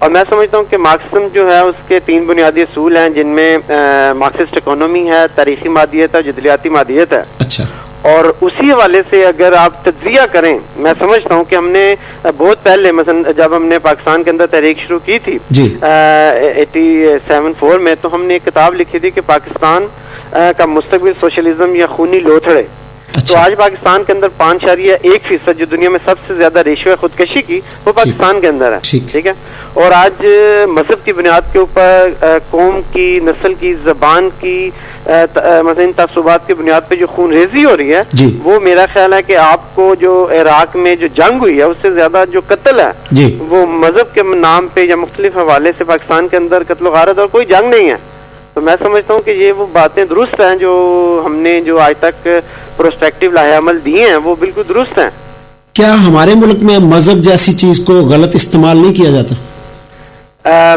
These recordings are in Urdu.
اور میں سمجھتا ہوں کہ مارکسزم جو ہے اس کے 3 بنیادی اصول ہیں، جن میں مارکسسٹ اکانومی ہے، تاریخی مادیت ہے، جدلیاتی مادیت ہے. اچھا. اور اسی حوالے سے اگر آپ تجزیہ کریں، میں سمجھتا ہوں کہ ہم نے بہت پہلے مثلا جب ہم نے پاکستان کے اندر تحریک شروع کی تھی 87-4 میں، تو ہم نے ایک کتاب لکھی تھی کہ پاکستان کا مستقبل سوشلزم یا خونی لوتھڑے. تو آج پاکستان کے اندر 5.1% جو دنیا میں سب سے زیادہ ریشو ہے خودکشی کی، وہ پاکستان کے اندر ہے. ٹھیک ہے. اور آج مذہب کی بنیاد کے اوپر، قوم کی، نسل کی، زبان کی، مثلا ان تعصبات کی بنیاد پہ جو خون ریزی ہو رہی ہے، وہ میرا خیال ہے کہ آپ کو جو عراق میں جو جنگ ہوئی ہے اس سے زیادہ جو قتل ہے وہ مذہب کے نام پہ یا مختلف حوالے سے پاکستان کے اندر قتل و غارت اور کوئی جنگ نہیں ہے. تو میں سمجھتا ہوں کہ یہ وہ باتیں درست ہیں جو ہم نے جو آج تک پروسپیکٹیو لاہے عمل دیے ہیں وہ بالکل درست ہیں. کیا ہمارے ملک میں مذہب جیسی چیز کو غلط استعمال نہیں کیا جاتا؟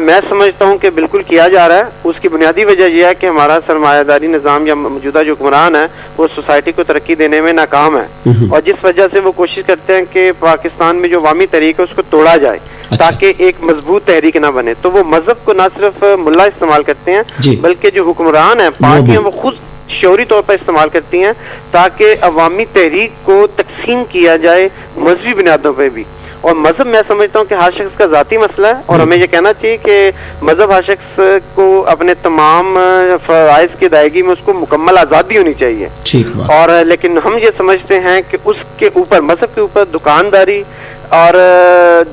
میں سمجھتا ہوں کہ بالکل کیا جا رہا ہے. اس کی بنیادی وجہ یہ ہے کہ ہمارا سرمایہ داری نظام یا موجودہ جو حکمران ہے وہ سوسائٹی کو ترقی دینے میں ناکام ہے، اور جس وجہ سے وہ کوشش کرتے ہیں کہ پاکستان میں جو عوامی تحریک ہے اس کو توڑا جائے تاکہ ایک مضبوط تحریک نہ بنے. تو وہ مذہب کو نہ صرف ملا استعمال کرتے ہیں بلکہ جو حکمران ہیں، پارٹیاں، وہ خود شعوری طور پر استعمال کرتی ہیں تاکہ عوامی تحریک کو تقسیم کیا جائے مذہبی بنیادوں پہ بھی. اور مذہب میں سمجھتا ہوں کہ ہر شخص کا ذاتی مسئلہ ہے، اور ہمیں یہ کہنا چاہیے کہ مذہب ہر شخص کو اپنے تمام فرائض کی ادائیگی میں اس کو مکمل آزادی ہونی چاہیے. اور لیکن ہم یہ سمجھتے ہیں کہ اس کے اوپر، مذہب کے اوپر دکانداری اور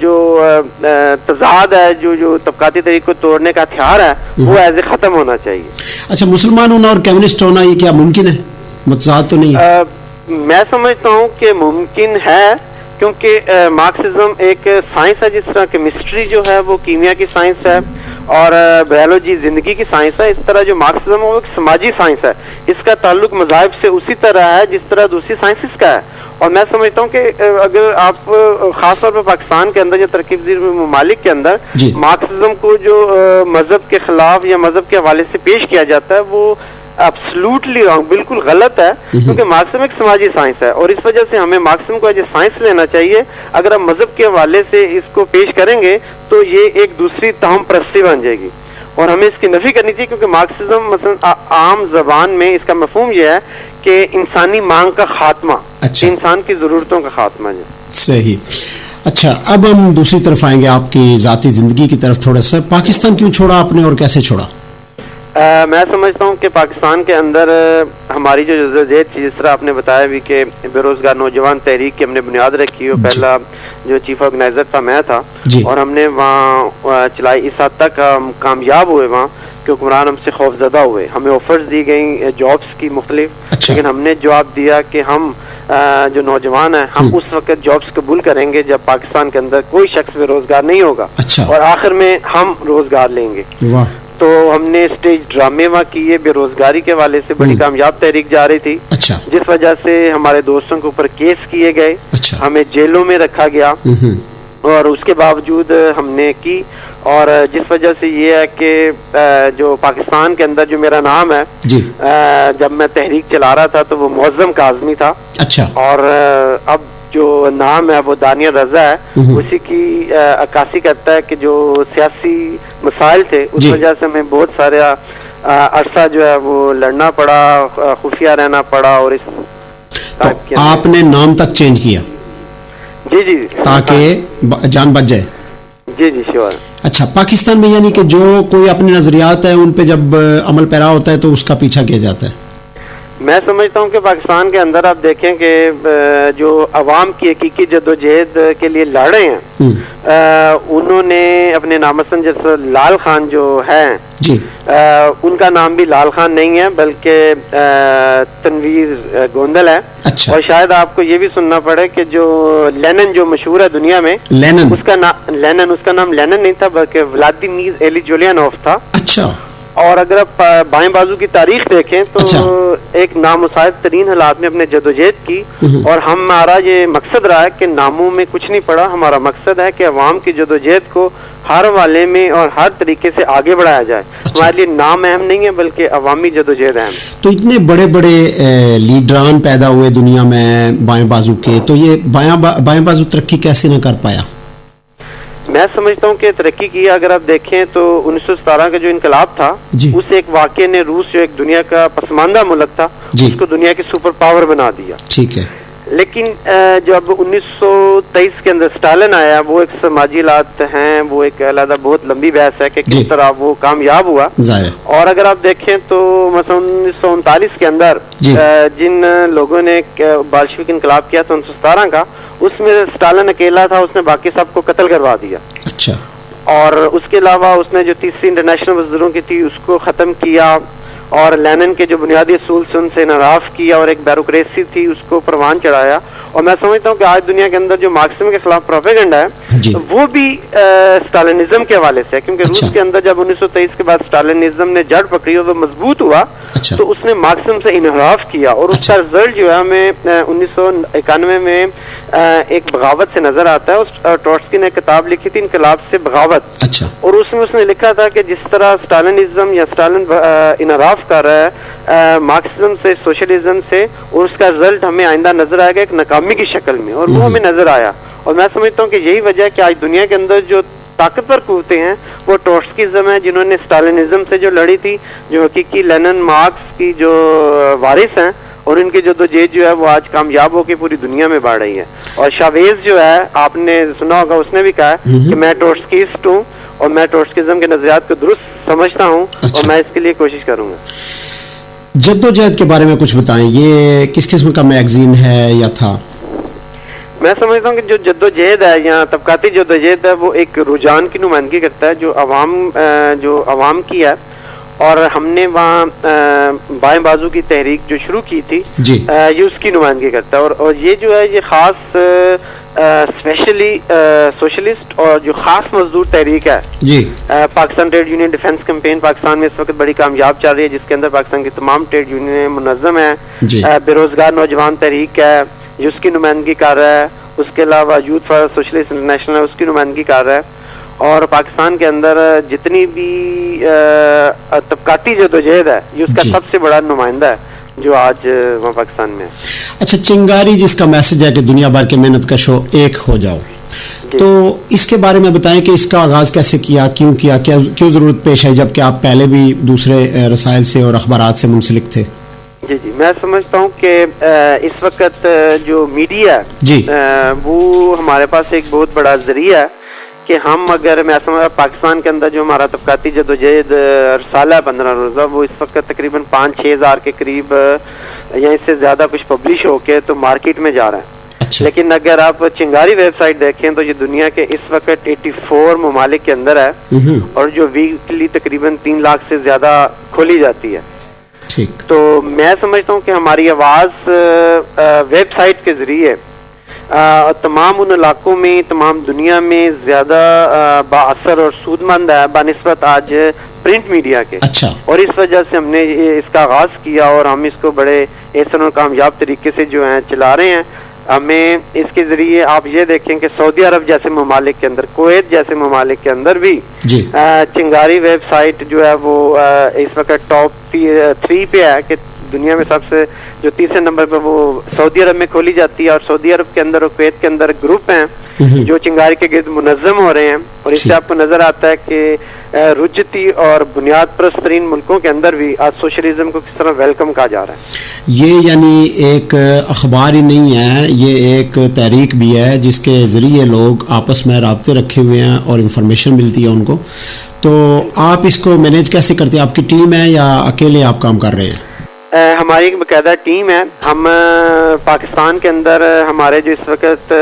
جو تضاد ہے، جو طبقاتی تحریک کو توڑنے کا ہتھیار ہے، وہ ایسے ختم ہونا چاہیے. اچھا، مسلمان ہونا اور کمیونسٹ ہونا یہ کیا ممکن ہے؟ متضاد تو نہیں ہے؟ میں سمجھتا ہوں کہ ممکن ہے، کیونکہ مارکسزم ایک سائنس ہے، جس طرح کیمسٹری جو ہے وہ کیمیا کی سائنس ہے اور بایولوجی زندگی کی سائنس ہے، اس طرح جو مارکسزم ہے وہ ایک سماجی سائنس ہے. اس کا تعلق مذاہب سے اسی طرح ہے جس طرح دوسری سائنسز کا ہے. اور میں سمجھتا ہوں کہ اگر آپ خاص طور پر پاکستان کے اندر یا ترقی پذیر ممالک کے اندر مارکسزم کو جو مذہب کے خلاف یا مذہب کے حوالے سے پیش کیا جاتا ہے وہ ایبسلوٹلی رانگ، بالکل غلط ہے، کیونکہ مارکسزم ایک سماجی سائنس ہے اور اس وجہ سے ہمیں مارکسزم کو ایز اے سائنس لینا چاہیے. اگر ہم مذہب کے حوالے سے اس کو پیش کریں گے تو یہ ایک دوسری تہم پرستی بن جائے گی اور ہمیں اس کی نفی کرنی چاہیے، کیونکہ مارکسزم مثلا عام زبان میں اس کا مفہوم یہ ہے کہ انسانی مانگ کا خاتمہ، انسان کی ضرورتوں کا خاتمہ. صحیح. اچھا، اب ہم دوسری طرف آئیں گے، آپ کی ذاتی زندگی کی طرف تھوڑا سا. پاکستان کیوں چھوڑا آپ نے اور کیسے چھوڑا؟ میں سمجھتا ہوں کہ پاکستان کے اندر ہماری جو جدوجہد تھی، جس طرح آپ نے بتایا بھی کہ بے روزگار نوجوان تحریک کی ہم نے بنیاد رکھی اور پہلا جو چیف آرگنائزر تھا میں تھا، اور ہم نے وہاں چلائی. اس حد تک ہم کامیاب ہوئے وہاں کہ حکمران ہم سے خوف زدہ ہوئے. ہمیں آفرز دی گئیں جابس کی مختلف، لیکن ہم نے جواب دیا کہ ہم جو نوجوان ہیں ہم اس وقت جابس قبول کریں گے جب پاکستان کے اندر کوئی شخص بے روزگار نہیں ہوگا، اور آخر میں ہم روزگار لیں گے. تو ہم نے اسٹیج ڈرامے وہاں کیے، بے روزگاری کے حوالے سے بڑی کامیاب تحریک جا رہی تھی، جس وجہ سے ہمارے دوستوں کے اوپر کیس کیے گئے، ہمیں جیلوں میں رکھا گیا، اور اس کے باوجود ہم نے کی. اور جس وجہ سے یہ ہے کہ جو پاکستان کے اندر جو میرا نام ہے، جب میں تحریک چلا رہا تھا تو وہ معظم کاظمی تھا، اور اب جو نام ہے وہ دانیہ رضا ہے. اسی کی عکاسی کرتا ہے کہ جو سیاسی مسائل تھے اس وجہ سے ہمیں بہت سارے عرصہ جو ہے وہ لڑنا پڑا، خفیہ رہنا پڑا، اور اس آپ نے نام تک چینج کیا؟ جی تاکہ جان بچ جائے. جی شیور. اچھا، پاکستان میں یعنی کہ جو کوئی اپنے نظریات ہیں ان پہ جب عمل پیرا ہوتا ہے تو اس کا پیچھا کیا جاتا ہے؟ میں سمجھتا ہوں کہ پاکستان کے اندر آپ دیکھیں کہ جو عوام کی حقیقی جدوجہد کے لیے لڑ رہے ہیں، انہوں نے اپنے نامسن جیسے لال خان جو ہیں، ان کا نام بھی لال خان نہیں ہے بلکہ تنویر گوندل ہے. اور شاید آپ کو یہ بھی سننا پڑے کہ جو لینن جو مشہور ہے دنیا میں، اس کا نام لینن نہیں تھا بلکہ ولادیمیر ایلیجولینوف تھا. اور اگر آپ بائیں بازو کی تاریخ دیکھیں تو ایک نامساعد ترین حالات میں اپنے جدوجہد کی، اور ہمارا یہ مقصد رہا ہے کہ ناموں میں کچھ نہیں پڑا. ہمارا مقصد ہے کہ عوام کی جدوجہد کو ہر حوالے میں اور ہر طریقے سے آگے بڑھایا جائے. ہمارے لیے نام اہم نہیں ہے بلکہ عوامی جدوجہد اہم. تو اتنے بڑے بڑے لیڈران پیدا ہوئے دنیا میں بائیں بازو کے، تو یہ بائیں بازو ترقی کیسے نہ کر پایا؟ میں سمجھتا ہوں کہ ترقی کی. اگر آپ دیکھیں تو 1917 کا جو انقلاب تھا اس ایک واقعے نے روس جو ایک دنیا کا پسماندہ ملک تھا اس کو دنیا کی سپر پاور بنا دیا. ٹھیک ہے. لیکن جو اب 1923 کے اندر اسٹالن آیا وہ ایک سماجی حالات ہیں, وہ ایک علیحدہ بہت لمبی بحث ہے کہ کس طرح وہ کامیاب ہوا. اور اگر آپ دیکھیں تو مثلا 1939 کے اندر جن لوگوں نے بالشوک انقلاب کیا تھا 1917 کا, اس میں اسٹالن اکیلا تھا, اس نے باقی سب کو قتل کروا دیا. اچھا. اور اس کے علاوہ اس نے جو تیسری انٹرنیشنل مزدوروں کی تھی اس کو ختم کیا, اور لینن کے جو بنیادی اصول سے ان سے انحراف کیا, اور ایک بیوروکریسی تھی اس کو پروان چڑھایا. اور میں سمجھتا ہوں کہ آج دنیا کے اندر جو مارکسزم کے خلاف پروپیگنڈا ہے وہ بھی اسٹالنزم کے حوالے سے ہے, کیونکہ روس کے اندر جب 1923 کے بعد اسٹالنزم نے جڑ پکڑی اور وہ مضبوط ہوا تو اس نے مارکسزم سے انحراف کیا, اور اس کا رزلٹ جو ہے ہمیں 1991 میں ایک بغاوت سے نظر آتا ہے. ٹروٹسکی نے کتاب لکھی تھی انقلاب سے بغاوت, اور اس میں اس نے لکھا تھا کہ جس طرح اسٹالنزم یا اسٹالن انحراف کر رہا ہے مارکسزم سے, سوشلزم سے, اور اس کا رزلٹ ہمیں آئندہ نظر آئے گا ایک ناکامی کی شکل میں, اور وہ ہمیں نظر آیا. اور میں سمجھتا ہوں کہ یہی وجہ ہے کہ آج دنیا کے اندر جو طاقتور قوتیں ہیں وہ ٹروٹسکیزم ہے, جنہوں نے اسٹالنزم سے جو لڑی تھی, جو حقیقی لینن مارکس کی جو وارث ہیں, اور ان کی جدوجہد جو ہے وہ آج کامیاب ہو کے پوری دنیا میں بڑھ رہی ہے. اور شاویز جو ہے آپ نے سنا ہوگا, اس نے بھی کہا ہے کہ میں ٹروٹسکیسٹ ہوں اور میں ٹروٹسکیزم کے نظریات کو درست سمجھتا ہوں, اور میں اس کے لیے کوشش کروں گا. جدوجہد کے بارے میں کچھ بتائیں, یہ کس قسم کا میگزین ہے یا تھا؟ میں سمجھتا ہوں کہ جو جدوجہد ہے یا طبقاتی جدوجہد ہے وہ ایک رجحان کی نمائندگی کرتا ہے جو عوام کی ہے, اور ہم نے وہاں بائیں بازو کی تحریک جو شروع کی تھی یہ اس کی نمائندگی کرتا ہے. اور یہ جو ہے یہ خاص اسپیشلی سوشلسٹ اور جو خاص مزدور تحریک ہے Pakistan Trade Union Defence Campaign Pakistan میں اس وقت بڑی کامیاب چل رہی ہے, جس کے اندر پاکستان کی تمام ٹریڈ یونین منظم ہیں. بے روزگار نوجوان تحریک ہے جو اس کی نمائندگی کر رہا ہے, اس کے علاوہ یوتھ فار سوشلسٹ انٹرنیشنل ہے اس کی نمائندگی کر رہا ہے. اور پاکستان کے اندر جتنی بھی طبقاتی جدوجہد ہے یہ اس کا سب سے بڑا نمائندہ ہے جو آج وہاں پاکستان میں ہے. اچھا, چنگاری جس کا میسج ہے کہ دنیا بھر کے محنت کشو ایک ہو جاؤ, تو اس کے بارے میں بتائیں کہ اس کا آغاز کیسے کیا, کیوں ضرورت پیش ہے, جبکہ آپ پہلے بھی دوسرے رسائل سے اور اخبارات سے منسلک تھے؟ جی میں سمجھتا ہوں کہ اس وقت جو میڈیا ہے وہ ہمارے پاس ایک بہت بڑا ذریعہ ہے کہ ہم اگر میں سمجھتا پاکستان کے اندر جو ہمارا طبقاتی جدوجہد رسالہ ہے 15 روزہ, وہ اس وقت تقریباً 5-6 ہزار کے قریب یا اس سے زیادہ کچھ پبلش ہو کے تو مارکیٹ میں جا رہا ہے. لیکن اگر آپ چنگاری ویب سائٹ دیکھیں تو یہ دنیا کے اس وقت 84 ممالک کے اندر ہے, اور جو ویکلی تقریباً 3 لاکھ سے زیادہ کھولی جاتی ہے. تو میں سمجھتا ہوں کہ ہماری آواز ویب سائٹ کے ذریعے تمام ان علاقوں میں, تمام دنیا میں زیادہ بااثر اور سود مند ہے بنسبت آج پرنٹ میڈیا کے. اور اس وجہ سے ہم نے اس کا آغاز کیا, اور ہم اس کو بڑے احسن اور کامیاب طریقے سے جو ہیں چلا رہے ہیں. ہمیں اس کے ذریعے آپ یہ دیکھیں کہ سعودی عرب جیسے ممالک کے اندر, کویت جیسے ممالک کے اندر بھی چنگاری ویب سائٹ جو ہے وہ اس وقت ٹاپ 3 پہ ہے کہ دنیا میں سب سے جو تیسرے نمبر پہ وہ سعودی عرب میں کھولی جاتی ہے. اور سعودی عرب کے اندر اور کویت کے اندر گروپ ہیں جو چنگاری کے گرد منظم ہو رہے ہیں, اور اس سے آپ کو نظر آتا ہے کہ رجتی اور بنیاد پرست ترین ملکوں کے اندر بھی آج سوشلزم کو کس طرح ویلکم کہا جا رہا ہے. یہ یعنی ایک اخبار ہی نہیں ہے, یہ ایک تحریک بھی ہے جس کے ذریعے لوگ آپس میں رابطے رکھے ہوئے ہیں اور انفارمیشن ملتی ہے ان کو. تو آپ اس کو مینیج کیسے کرتے ہیں؟ آپ کی ٹیم ہے یا اکیلے آپ کام کر رہے ہیں؟ ہماری ایک باقاعدہ ٹیم ہے. ہم پاکستان کے اندر ہمارے جو اس وقت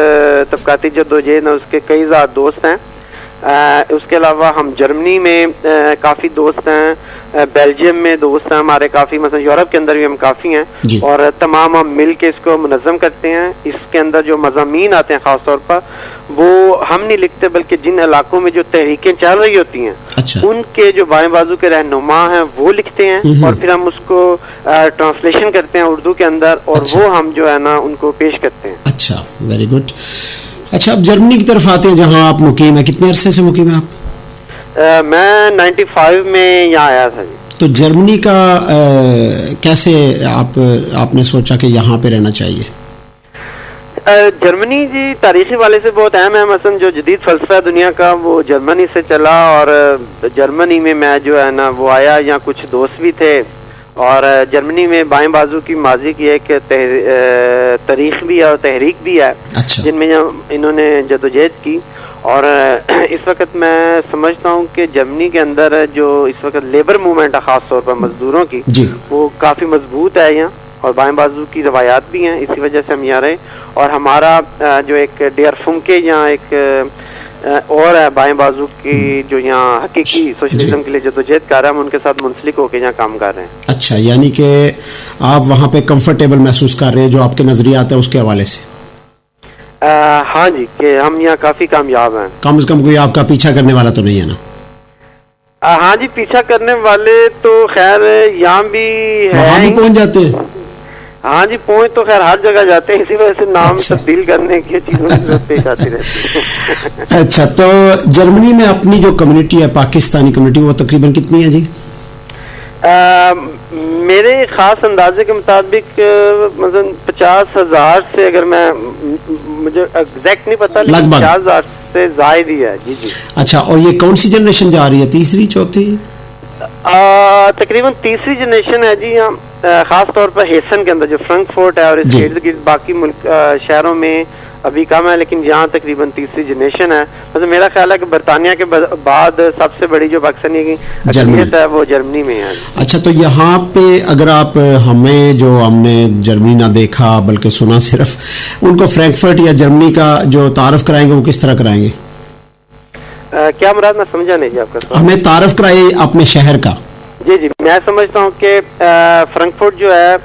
طبقاتی جدوجہد ہیں اس کے کئی زیادہ دوست ہیں. اس کے علاوہ ہم جرمنی میں کافی دوست ہیں, بیلجیم میں دوست ہیں ہمارے کافی, مثلا یورپ کے اندر بھی ہم کافی ہیں, اور تمام ہم مل کے اس کو منظم کرتے ہیں. اس کے اندر جو مضامین آتے ہیں خاص طور پر وہ ہم نہیں لکھتے, بلکہ جن علاقوں میں جو تحریکیں چل رہی ہوتی ہیں ان کے جو بائیں بازو کے رہنما ہیں وہ لکھتے ہیں, اور پھر ہم اس کو ٹرانسلیشن کرتے ہیں اردو کے اندر, اور وہ ہم جو ہے نا ان کو پیش کرتے ہیں. اچھا, ویری گڈ. اچھا, اب جرمنی کی طرف آتے ہیں جہاں آپ مقیم ہیں. کتنے عرصے سے مقیم ہیں آپ؟ میں 95 میں یہاں آیا تھا. تو جرمنی کا کیسے آپ نے سوچا کہ یہاں پہ رہنا چاہیے؟ جرمنی جی تاریخی والے سے بہت اہم ہے. مثلا جو جدید فلسفہ ہے دنیا کا وہ جرمنی سے چلا, اور جرمنی میں میں جو ہے نا وہ آیا, یہاں کچھ دوست بھی تھے, اور جرمنی میں بائیں بازو کی ماضی کی ایک تاریخ بھی ہے اور تحریک بھی ہے, جن میں انہوں نے جدوجہد کی. اور اس وقت میں سمجھتا ہوں کہ جرمنی کے اندر جو اس وقت لیبر موومنٹ ہے خاص طور پر مزدوروں کی, وہ کافی مضبوط ہے یہاں, اور بائیں بازو کی روایات بھی ہیں, اسی وجہ سے ہم یہاں رہے. اور ہمارا جو ایک ڈیئر فنکے یہاں ایک اور ہے بائیں بازو کی جو یہاں حقیقی سوشلزم کے لیے جدوجہد کر رہے ہیں, ہم ان کے ساتھ منسلک ہو کے یہاں کام کر رہے ہیں. اچھا, یعنی کہ آپ وہاں پہ کمفرٹیبل محسوس کر رہے ہیں جو آپ کے نظریات ہیں اس کے حوالے سے؟ ہاں جی, کہ ہم یہاں کافی کامیاب ہیں. کم از کم کوئی آپ کا پیچھا کرنے والا تو نہیں ہے نا؟ ہاں جی, پیچھا کرنے والے تو خیر یہاں بھی وہاں بھی پہنچ جاتے ہیں. ہاں جی, پہنچ تو خیر ہر جگہ جاتے ہیں, اسی وجہ سے نام تبدیل کرنے کی چیزوں کی ضرورت پیش آتی رہتی ہے. اچھا, تو جرمنی میں اپنی جو کمیونٹی ہے پاکستانی کمیونٹی, وہ تقریباً کتنی ہے جی؟ میرے خاص اندازے کے مطابق مثلا 50,000 سے, اگر میں مجھے ایگزیکٹ نہیں پتا, لیکن 50,000 سے زائد ہی ہے. جی جی. اچھا, اور یہ کون سی جنریشن جا رہی ہے, تیسری چوتھی؟ تقریباً تیسری جنریشن ہے جی. ہم خاص طور پر ہیسن کے اندر جو فرنکفورٹ ہے اور اس کے ارد گرد باقی ملک شہروں میں ابھی کم ہے, لیکن یہاں تقریباً تیسری جنریشن ہے. مطلب میرا خیال ہے کہ برطانیہ کے بعد سب سے بڑی جو پاکستانی کی اقلیت ہے وہ جرمنی میں ہے. اچھا, تو یہاں پہ اگر آپ ہمیں جو ہم نے جرمنی نہ دیکھا بلکہ سنا صرف, ان کو فرینکفرٹ یا جرمنی کا جو تعارف کرائیں گے وہ کس طرح کرائیں گے؟ کیا مراد, میں سمجھا نہیں جی آپ کا. ہمیں تعارف کرائے اپنے شہر کا. جی جی, میں سمجھتا ہوں کہ فرنکفرٹ جو ہے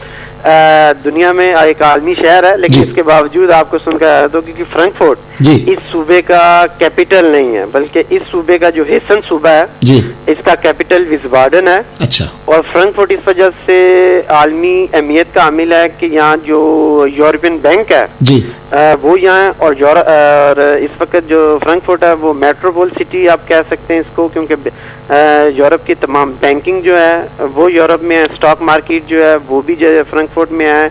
دنیا میں ایک عالمی شہر ہے, لیکن اس کے باوجود آپ کو سن کر دو کیونکہ فرنکفرٹ اس صوبے کا کیپٹل نہیں ہے, بلکہ اس صوبے کا جو ہیسن صوبہ ہے اس کا کیپٹل ویسباڈن ہے. اچھا, اور فرنکفرٹ اس وجہ سے عالمی اہمیت کا حامل ہے کہ یہاں جو یورپین بینک ہے وہ یہاں, اور اس وقت جو فرنکفرٹ ہے وہ میٹروپول سٹی آپ کہہ سکتے ہیں اس کو, کیونکہ یورپ کی تمام بینکنگ جو ہے وہ یورپ میں ہے, اسٹاک مارکیٹ جو ہے وہ بھی جو ہے فرنکفرٹ میں ہے,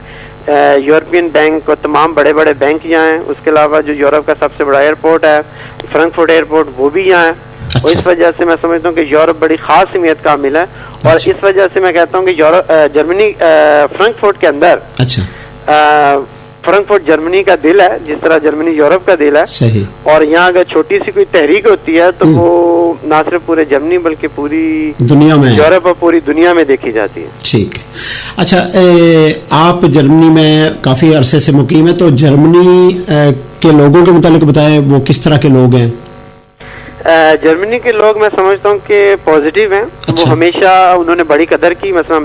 یورپین بینک اور تمام بڑے بڑے بینک یہاں ہیں. اس کے علاوہ جو یورپ کا سب سے بڑا ایئرپورٹ ہے فرنکفرٹ ایئرپورٹ وہ بھی یہاں ہے. اور اس وجہ سے میں سمجھتا ہوں کہ یورپ بڑی خاص اہمیت کا حامل ہے, اور اس وجہ سے میں کہتا ہوں کہ جرمنی فرنکفرٹ کے اندر فرنکفرٹ جرمنی کا دل ہے, جس طرح جرمنی یورپ کا دل ہے. صحیح. اور یہاں اگر چھوٹی سی کوئی تحریک ہوتی ہے تو وہ نہ صرف پورے جرمنی بلکہ پوری دنیا میں, یورپ اور پوری دنیا میں دیکھی جاتی ہے. ٹھیک. اچھا, آپ جرمنی میں کافی عرصے سے مقیم ہیں, تو جرمنی کے لوگوں کے متعلق بتائیں, وہ کس طرح کے لوگ ہیں؟ جرمنی کے لوگ میں سمجھتا ہوں کہ پازیٹیو ہیں. وہ ہمیشہ انہوں نے بڑی قدر کی. مثلا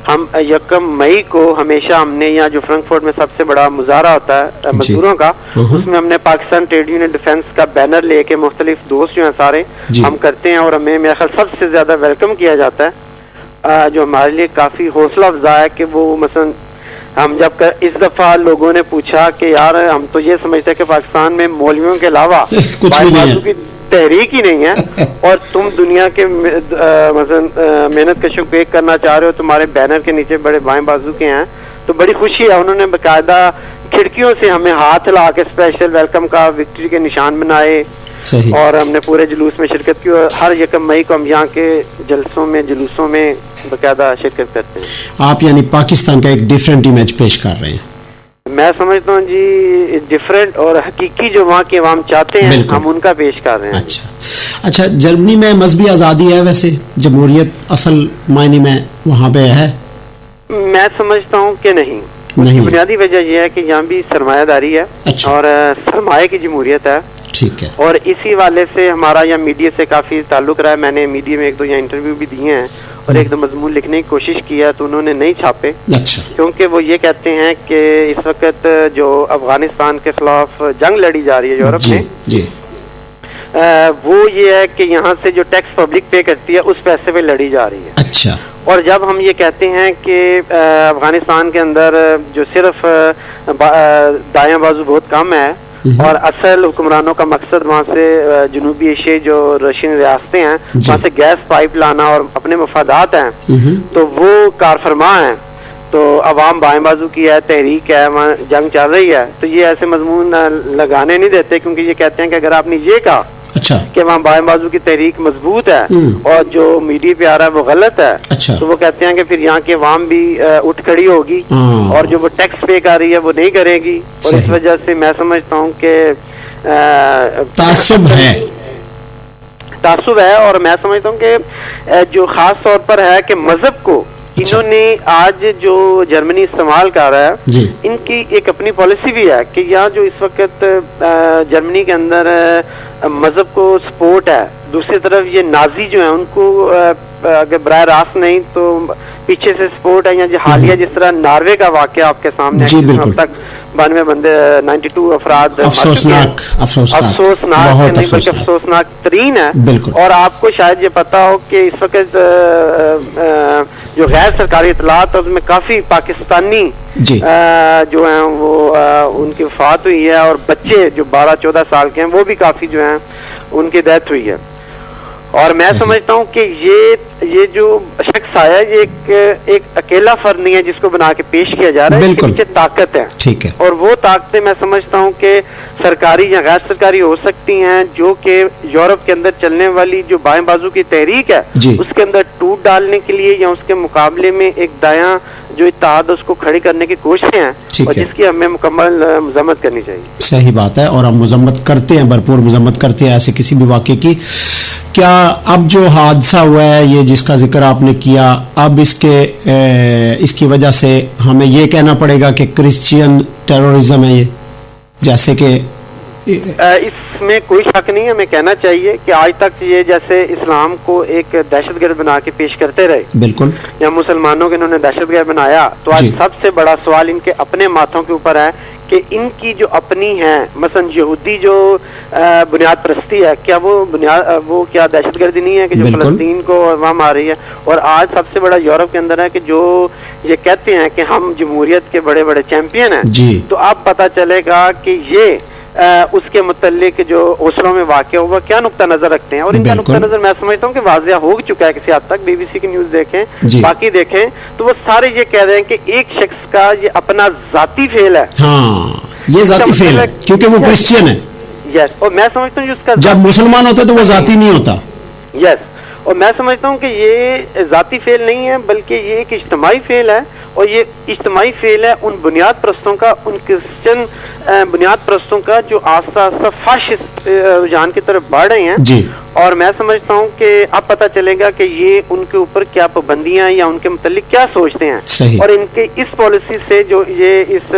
ہم 1 مئی کو ہمیشہ ہم نے یہاں جو فرنکفرٹ میں سب سے بڑا مظاہرہ ہوتا ہے مزدوروں کا, اس میں ہم نے پاکستان ٹریڈ یونین ڈیفنس کا بینر لے کے مختلف دوست جو ہیں سارے ہم کرتے ہیں, اور ہمیں میرا خیال سب سے زیادہ ویلکم کیا جاتا ہے, جو ہمارے لیے کافی حوصلہ افزا ہے. کہ وہ مثلا ہم جب اس دفعہ لوگوں نے پوچھا کہ یار ہم تو یہ سمجھتے ہیں کہ پاکستان میں مولویوں کے علاوہ کی تحریک ہی نہیں ہے, اور تم دنیا کے مثلا محنت کشوں کو ایک کرنا چاہ رہے ہو, تمہارے بینر کے نیچے بڑے بائیں بازو کے ہیں, تو بڑی خوشی ہے. انہوں نے باقاعدہ کھڑکیوں سے ہمیں ہاتھ لا کے اسپیشل ویلکم کا وکٹری کے نشان بنائے, اور ہم نے پورے جلوس میں شرکت کی. اور ہر 1 مئی کو ہم یہاں کے جلوسوں میں باقاعدہ شرکت کرتے ہیں. آپ یعنی پاکستان کا ایک ڈیفرنٹ امیج پیش کر رہے ہیں؟ میں سمجھتا ہوں جی ڈیفرنٹ اور حقیقی جو وہاں کے عوام چاہتے ہیں ہم ان کا پیش کر رہے ہیں. اچھا, جرمنی میں مذہبی آزادی ہے ویسے, جمہوریت اصل معنی میں وہاں پہ ہے؟ میں سمجھتا ہوں کہ نہیں. بنیادی وجہ یہ ہے کہ یہاں بھی سرمایہ داری ہے اور سرمایہ کی جمہوریت ہے. ٹھیک ہے. اور اسی والے سے ہمارا یہاں میڈیا سے کافی تعلق رہا ہے. میں نے میڈیا میں 1-2 انٹرویو بھی دیے ہیں, اور 1-2 مضمون لکھنے کی کوشش کیا تو انہوں نے نہیں چھاپے. کیونکہ وہ یہ کہتے ہیں کہ اس وقت جو افغانستان کے خلاف جنگ لڑی جا رہی ہے یورپ میں, وہ یہ ہے کہ یہاں سے جو ٹیکس پبلک پے کرتی ہے اس پیسے پہ لڑی جا رہی ہے. اچھا. اور جب ہم یہ کہتے ہیں کہ افغانستان کے اندر جو صرف دایاں بازو بہت کم ہے, اور اصل حکمرانوں کا مقصد وہاں سے جنوبی ایشیا جو رشین ریاستیں ہیں وہاں سے گیس پائپ لانا اور اپنے مفادات ہیں, تو وہ کار فرما ہیں. تو عوام بائیں بازو کی ہے، تحریک ہے، وہاں جنگ چل رہی ہے، تو یہ ایسے مضمون لگانے نہیں دیتے، کیونکہ یہ کہتے ہیں کہ اگر آپ نے یہ کہا اچھا کہ وہاں بائیں بازو کی تحریک مضبوط ہے اور جو میڈیا پہ آ رہا ہے وہ غلط ہے، اچھا تو وہ کہتے ہیں کہ پھر یہاں کی عوام بھی اٹھ کھڑی ہوگی اور جو وہ ٹیکس پے کر رہی ہے وہ نہیں کرے گی، اور اس وجہ سے میں سمجھتا ہوں کہ تعصب ہے، اور میں سمجھتا ہوں کہ جو خاص طور پر ہے کہ مذہب کو انہوں نے آج جو جرمنی استعمال کر رہا ہے، ان کی ایک اپنی پالیسی بھی ہے کہ یہاں جو اس وقت جرمنی کے اندر مذہب کو سپورٹ ہے، دوسری طرف یہ نازی جو ہیں ان کو اگر براہ راست نہیں تو پیچھے سے سپورٹ ہے، یا جو حالیہ جس طرح ناروے کا واقعہ آپ کے سامنے ہے، اب تک 92 بندے 92 افراد افسوسناک نہیں بلکہ افسوسناک ترین ہے، اور آپ کو شاید یہ پتا ہو کہ اس وقت جو غیر سرکاری اطلاعات اس میں کافی پاکستانی جو ہیں وہ ان کی وفات ہوئی ہے، اور بچے جو 12-14 سال کے ہیں وہ بھی کافی جو ہیں ان کی ڈیتھ ہوئی ہے، اور میں سمجھتا ہوں کہ یہ جو شخص آیا یہ ایک اکیلا فرد نہیں ہے جس کو بنا کے پیش کیا جا رہا ہے، اس کے پیچھے طاقت ہے، اور وہ طاقتیں میں سمجھتا ہوں کہ سرکاری یا غیر سرکاری ہو سکتی ہیں، جو کہ یورپ کے اندر چلنے والی جو بائیں بازو کی تحریک ہے اس کے اندر ٹوٹ ڈالنے کے لیے یا اس کے مقابلے میں ایک دایاں جو اتحاد اس کو کھڑی کرنے کی کوششیں ہیں، اور جس کی ہمیں مکمل مذمت کرنی چاہیے۔ صحیح بات ہے، اور ہم مذمت کرتے ہیں، بھرپور مذمت کرتے ہیں ایسے کسی بھی واقعے کی۔ کیا اب جو حادثہ ہوا ہے یہ جس کا ذکر آپ نے کیا، اب اس کی وجہ سے ہمیں یہ کہنا پڑے گا کہ کرسچین ٹیرورزم ہے یہ، جیسے کہ اس میں کوئی شک نہیں ہے، ہمیں کہنا چاہیے کہ آج تک یہ جیسے اسلام کو ایک دہشت گرد بنا کے پیش کرتے رہے، بالکل، یا مسلمانوں کو انہوں نے دہشت گرد بنایا، تو آج سب سے بڑا سوال ان کے اپنے ماتھوں کے اوپر ہے کہ ان کی جو اپنی ہیں، مثلا یہودی جو بنیاد پرستی ہے، کیا وہ کیا دہشت گردی نہیں ہے کہ جو فلسطین کو وہاں مار رہی ہے؟ اور آج سب سے بڑا یورپ کے اندر ہے کہ جو یہ کہتے ہیں کہ ہم جمہوریت کے بڑے بڑے چیمپئن ہیں، تو اب پتہ چلے گا کہ یہ اس کے متعلق جو اوسلو میں واقع ہوا کیا نقطہ نظر رکھتے ہیں، اور ان کا نقطہ نظر میں سمجھتا ہوں کہ واضح ہو چکا ہے کسی حد تک، بی بی سی کی نیوز دیکھیں، باقی دیکھیں، تو وہ سارے یہ کہہ رہے ہیں کہ ایک شخص کا یہ اپنا ذاتی فعل ہے، یہ ذاتی فعل ہے کیونکہ وہ کرسچین ہے، اور میں سمجھتا ہوں اس کا جب مسلمان ہوتا تو وہ ذاتی نہیں ہوتا، اور میں سمجھتا ہوں کہ یہ ذاتی فعل نہیں ہے بلکہ یہ ایک اجتماعی فعل ہے، اور یہ اجتماعی فعل ہے ان بنیاد پرستوں کا، ان کرسچن بنیاد پرستوں کا جو آہستہ آہستہ فاشسٹ رجحان کی طرف بڑھ رہے ہیں، اور میں سمجھتا ہوں کہ اب پتہ چلے گا کہ یہ ان کے اوپر کیا پابندیاں یا ان کے متعلق کیا سوچتے ہیں، اور ان کے اس پالیسی سے جو یہ اس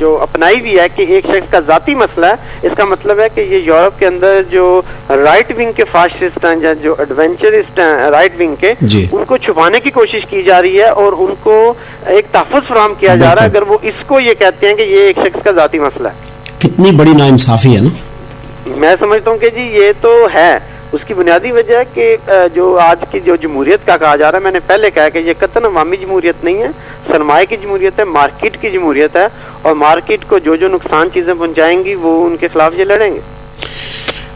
جو اپنائی بھی ہے کہ ایک شخص کا ذاتی مسئلہ ہے، اس کا مطلب ہے کہ یہ یورپ کے اندر جو رائٹ ونگ کے فاشسٹ ہیں یا جو ایڈونچرسٹ ہیں رائٹ ونگ کے، ان کو چھپانے کی کوشش کی جا رہی ہے اور ان کو ایک تحفظ فراہم کیا جا رہا ہے، اگر وہ اس کو یہ کہتے ہیں کہ یہ ایک شخص کا ذاتی مسئلہ ہے۔ کتنی بڑی ناانصافی ہے نا، میں سمجھتا ہوں کہ جی یہ تو ہے، اس کی بنیادی وجہ ہے کہ جو آج کی جو جمہوریت کا کہا جا رہا ہے، میں نے پہلے کہا کہ یہ قطعاً عوامی جمہوریت نہیں ہے، سرمایہ کی جمہوریت ہے، مارکیٹ کی جمہوریت ہے، اور مارکیٹ کو جو نقصان چیزیں پہنچائیں گی وہ ان کے خلاف یہ لڑیں گے۔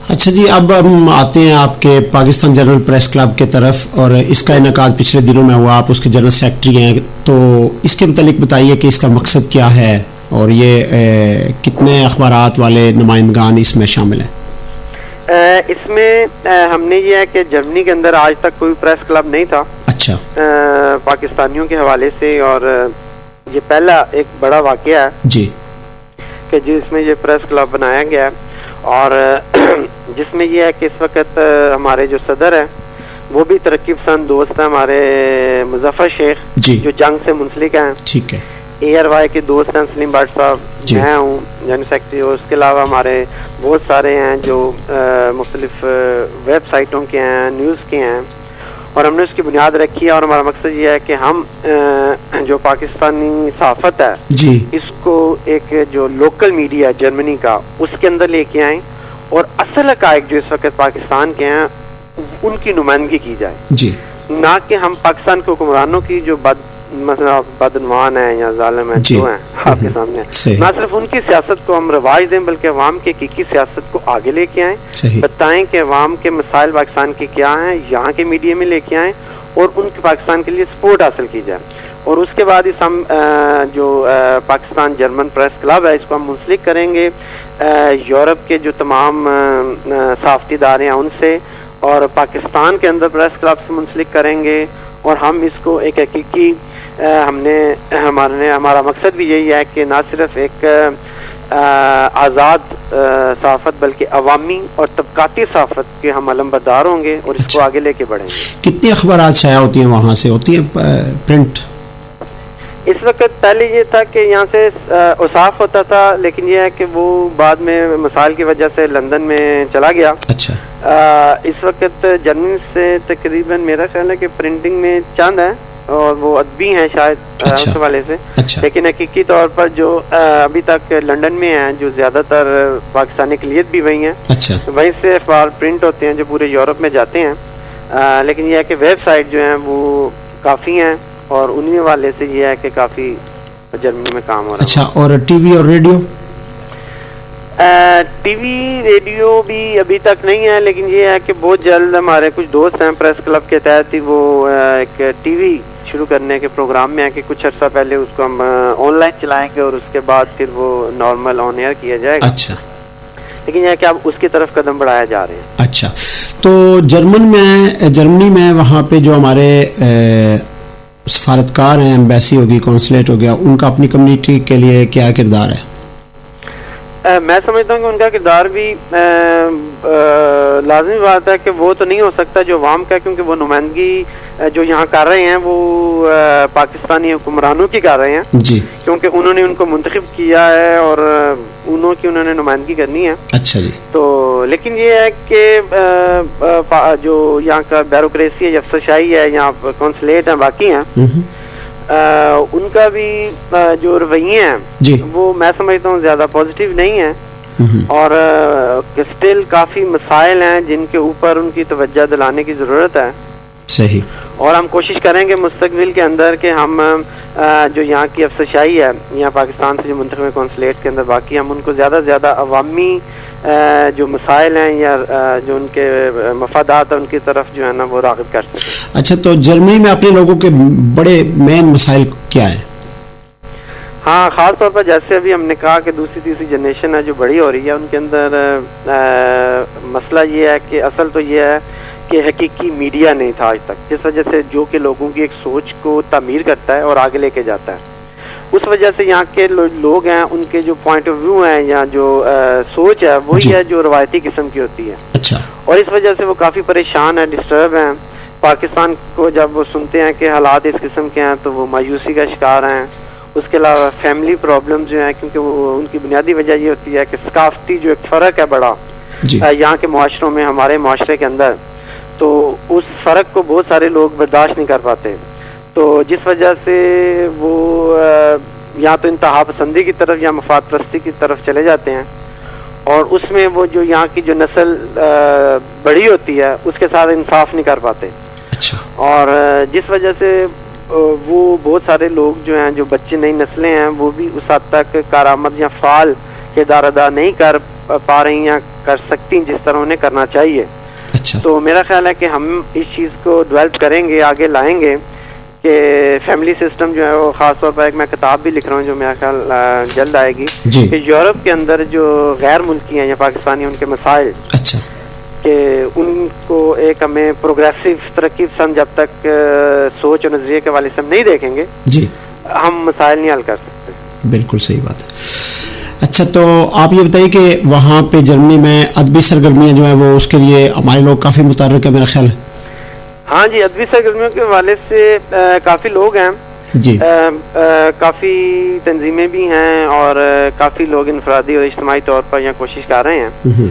اچھا جی، اب ہم آتے ہیں آپ کے پاکستان جنرل پریس کلب کے طرف، اور اس کا انعقاد پچھلے دنوں میں ہوا، آپ اس کے جنرل سیکرٹری ہیں، تو اس کے متعلق بتائیے کہ اس کا مقصد کیا ہے اور یہ کتنے اخبارات والے نمائندگان اس میں شامل ہیں؟ اس میں ہم نے یہ ہے کہ جرمنی کے اندر آج تک کوئی پریس کلب نہیں تھا، اچھا، پاکستانیوں کے حوالے سے، اور یہ پہلا ایک بڑا واقعہ ہے جی کہ جس میں یہ پریس کلب بنایا گیا ہے، اور جس میں یہ ہے کہ اس وقت ہمارے جو صدر ہیں وہ بھی ترقی پسند دوست ہیں، ہمارے مظفر شیخ جو جنگ سے منسلک ہیں، ٹھیک ہے، اے آر وائی کے دوست ہیں سلیم بٹ صاحب، میں ہوں جنرل سیکرٹری، اور اس کے علاوہ ہمارے بہت سارے ہیں جو مختلف ویب سائٹوں کے ہیں، نیوز کے ہیں، اور ہم نے اس کی بنیاد رکھی ہے، اور ہمارا مقصد یہ ہے کہ ہم جو پاکستانی صحافت ہے اس کو ایک جو لوکل میڈیا ہے جرمنی کا اس کے اندر لے کے آئیں، اور اصل حقائق جو اس وقت پاکستان کے ہیں ان کی نمائندگی کی جائے، نہ کہ ہم پاکستان کے حکمرانوں کی جو بدعنوان ہیں یا ظالم ہیں جو ہیں آپ کے سامنے، نہ صرف ان کی سیاست کو ہم رواج دیں بلکہ عوام کی حقیقی سیاست کو آگے لے کے آئیں، بتائیں کہ عوام کے مسائل پاکستان کے کیا ہیں، یہاں کے میڈیا میں لے کے آئیں، اور ان کی پاکستان کے لیے سپورٹ حاصل کی جائے. اور اس کے بعد اس ہم جو پاکستان جرمن پریس کلب ہے اس کو ہم منسلک کریں گے یورپ کے جو تمام صحافتی ادارے ہیں ان سے, اور پاکستان کے اندر پریس کلب سے منسلک کریں گے, اور ہم اس کو ایک حقیقی ہمارا مقصد بھی یہی ہے کہ نہ صرف ایک آزاد صحافت بلکہ عوامی اور طبقاتی صحافت کے ہم علمبردار ہوں گے اور اس کو آگے لے کے بڑھیں گے. کتنی اخبارات شائع ہوتی ہیں وہاں سے, ہوتی ہیں پرنٹ؟ اس وقت پہلے یہ تھا کہ یہاں سے اوصاف ہوتا تھا, لیکن یہ ہے کہ وہ بعد میں مسائل کی وجہ سے لندن میں چلا گیا. اچھا. اس وقت جرمنی سے تقریباً میرا خیال ہے کہ پرنٹنگ میں چند ہے اور وہ ادبی ہیں شاید اس حوالے سے, لیکن حقیقی طور پر جو ابھی تک لندن میں ہیں جو زیادہ تر پاکستانی اقلیت بھی وہی ہیں, وہیں سے اخبار پرنٹ ہوتے ہیں جو پورے یورپ میں جاتے ہیں. لیکن یہ ہے کہ ویب سائٹ جو ہیں وہ کافی ہیں اور انہی والے سے یہ ہے کہ کافی جرمنی میں کام ہو رہا ہے. اچھا, اور ٹی وی اور ریڈیو؟ ٹی وی ریڈیو بھی ابھی تک نہیں ہے, لیکن یہ ہے کہ بہت جلد ہمارے کچھ دوست ہیں پریس کلب کے تحت ہی وہ ایک ٹی وی شروع کرنے کے پروگرام میں ہے کہ کچھ عرصہ پہلے اس کو ہم آن لائن چلائیں گے اور اس کے بعد پھر وہ نارمل آن ایئر کیا جائے گا. اچھا. لیکن یہ ہے کہ اب اس کی طرف قدم بڑھایا جا رہے ہیں. اچھا, تو جرمنی میں وہاں پہ جو ہمارے سفارتکار ہیں, ایمبیسی ہوگی, کونسلیٹ ہو گیا, ان کا اپنی کمیونٹی کے لیے کیا کردار ہے؟ میں سمجھتا ہوں کہ ان کا کردار بھی لازمی بات ہے کہ وہ تو نہیں ہو سکتا جو عوام کا, کیونکہ وہ نمائندگی جو یہاں کر رہے ہیں وہ پاکستانی حکمرانوں کی کر رہے ہیں جی, کیونکہ انہوں نے ان کو منتخب کیا ہے اور انہوں نے نمائندگی کرنی ہے. اچھا جی. تو لیکن یہ ہے کہ جو یہاں کا بیوروکریسی ہے, افسرشاہی ہے, یہاں کونسلیٹ ہیں, باقی ہیں, ان کا بھی جو رویے ہیں جی, وہ میں سمجھتا ہوں زیادہ پازیٹیو نہیں ہیں, اور اسٹل کافی مسائل ہیں جن کے اوپر ان کی توجہ دلانے کی ضرورت ہے. صحیح. اور ہم کوشش کریں گے مستقبل کے اندر کہ ہم جو یہاں کی افسرشاہی ہے یہاں پاکستان سے جو منتخب کونسلیٹ کے اندر باقی, ہم ان کو زیادہ سے زیادہ عوامی جو مسائل ہیں یا جو ان کے مفادات ہیں ان کی طرف جو ہے نا وہ راغب کر سکیں. اچھا, تو جرمنی میں اپنے لوگوں کے بڑے مین مسائل کیا ہیں؟ ہاں, خاص طور پر جیسے ابھی ہم نے کہا کہ دوسری تیسری جنریشن ہے جو بڑی ہو رہی ہے, ان کے اندر مسئلہ یہ ہے کہ اصل تو یہ ہے کہ حقیقی میڈیا نہیں تھا آج تک, جس وجہ سے جو کہ لوگوں کی ایک سوچ کو تعمیر کرتا ہے اور آگے لے کے جاتا ہے. اس وجہ سے یہاں کے لوگ ہیں ان کے جو پوائنٹ آف ویو ہیں یا جو سوچ ہے وہی ہے جو روایتی قسم کی ہوتی ہے. اچھا. اور اس وجہ سے وہ کافی پریشان ہیں, ڈسٹرب ہیں. پاکستان کو جب وہ سنتے ہیں کہ حالات اس قسم کے ہیں تو وہ مایوسی کا شکار ہیں. اس کے علاوہ فیملی پرابلم جو ہیں, کیونکہ وہ ان کی بنیادی وجہ یہ ہوتی ہے کہ ثقافتی جو ایک فرق ہے بڑا یہاں کے معاشروں میں ہمارے معاشرے کے اندر, تو اس فرق کو بہت سارے لوگ برداشت نہیں کر پاتے. تو جس وجہ سے وہ یا تو انتہا پسندی کی طرف یا مفاد پرستی کی طرف چلے جاتے ہیں, اور اس میں وہ جو یہاں کی جو نسل بڑی ہوتی ہے اس کے ساتھ انصاف نہیں کر پاتے. اور جس وجہ سے وہ بہت سارے لوگ جو ہیں جو بچے نئی نسلیں ہیں وہ بھی اس حد تک کارآمد یا فعال کردار ادا نہیں کر پا رہی یا کر سکتی جس طرح انہیں کرنا چاہیے. تو میرا خیال ہے کہ ہم اس چیز کو ڈیولپ کریں گے, آگے لائیں گے کہ فیملی سسٹم جو ہے وہ, خاص طور پر ایک میں کتاب بھی لکھ رہا ہوں جو میرا خیال جلد آئے گی کہ یورپ کے اندر جو غیر ملکی ہیں یا پاکستانی ان کے مسائل, کہ ان کو ایک ہمیں پروگریسو ترقی پسند جب تک سوچ اور نظریے کے والے سے ہم نہیں دیکھیں گے ہم مسائل نہیں حل کر سکتے. بالکل صحیح بات ہے. اچھا, تو آپ یہ بتائیے کہ وہاں پہ جرمنی میں ادبی سرگرمیاں جو ہیں وہ اس کے لیے ہمارے لوگ کافی متحرک ہیں میرا خیال ہے. ہاں جی, ادبی سرگرمیوں کے حوالے سے کافی لوگ ہیں جی, کافی تنظیمیں بھی ہیں اور کافی لوگ انفرادی اور اجتماعی طور پر یہاں کوشش کر رہے ہیں.